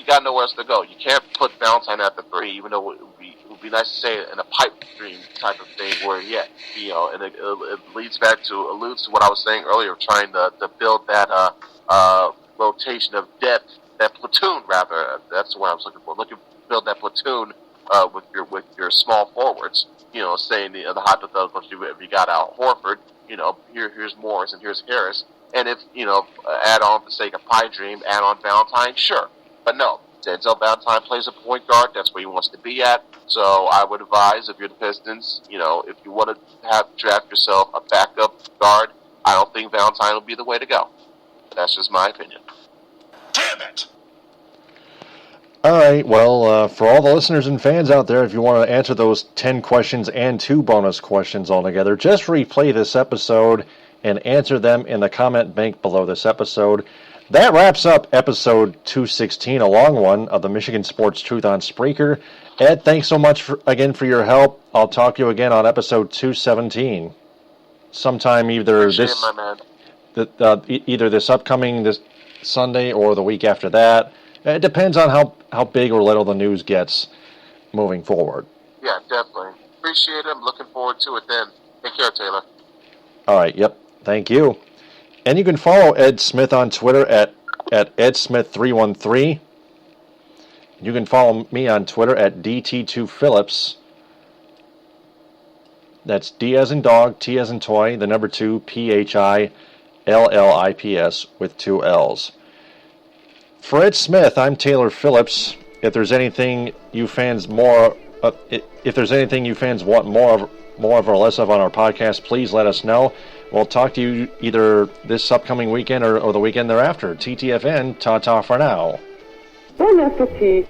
got nowhere else to go. You can't put Valentine at the 3, even though it would be nice to say it in a pipe dream type of thing where, and it alludes to what I was saying earlier, trying to build that rotation of depth, that platoon rather. That's the word I was looking for. Build that platoon with your small forwards. Saying the hypothetical, if you got Al Horford, here's Morris and here's Harris. And if, add on for the sake of pie dream, add on Valentine, sure. But no, Denzel Valentine plays a point guard. That's where he wants to be at. So I would advise, if you're the Pistons, if you want to draft yourself a backup guard, I don't think Valentine will be the way to go. That's just my opinion. Damn it! All right, well, for all the listeners and fans out there, if you want to answer those 10 questions and 2 bonus questions altogether, just replay this episode and answer them in the comment bank below this episode. That wraps up episode 216, a long one, of the Michigan Sports Truth on Spreaker. Ed, thanks so much again for your help. I'll talk to you again on episode 217. Sometime either this upcoming this Sunday or the week after that. It depends on how big or little the news gets moving forward. Yeah, definitely. Appreciate it. I'm looking forward to it then. Take care, Taylor. All right, yep. Thank you. And you can follow Ed Smith on Twitter at EdSmith313. You can follow me on Twitter at DT2Phillips. That's D as in dog, T as in toy, the number 2, PHILLIPS with 2 L's. For Ed Smith, I'm Taylor Phillips. If there's anything you fans want more of or less of on our podcast, please let us know. We'll talk to you either this upcoming weekend or the weekend thereafter. TTFN, ta-ta for now. Bon appetit.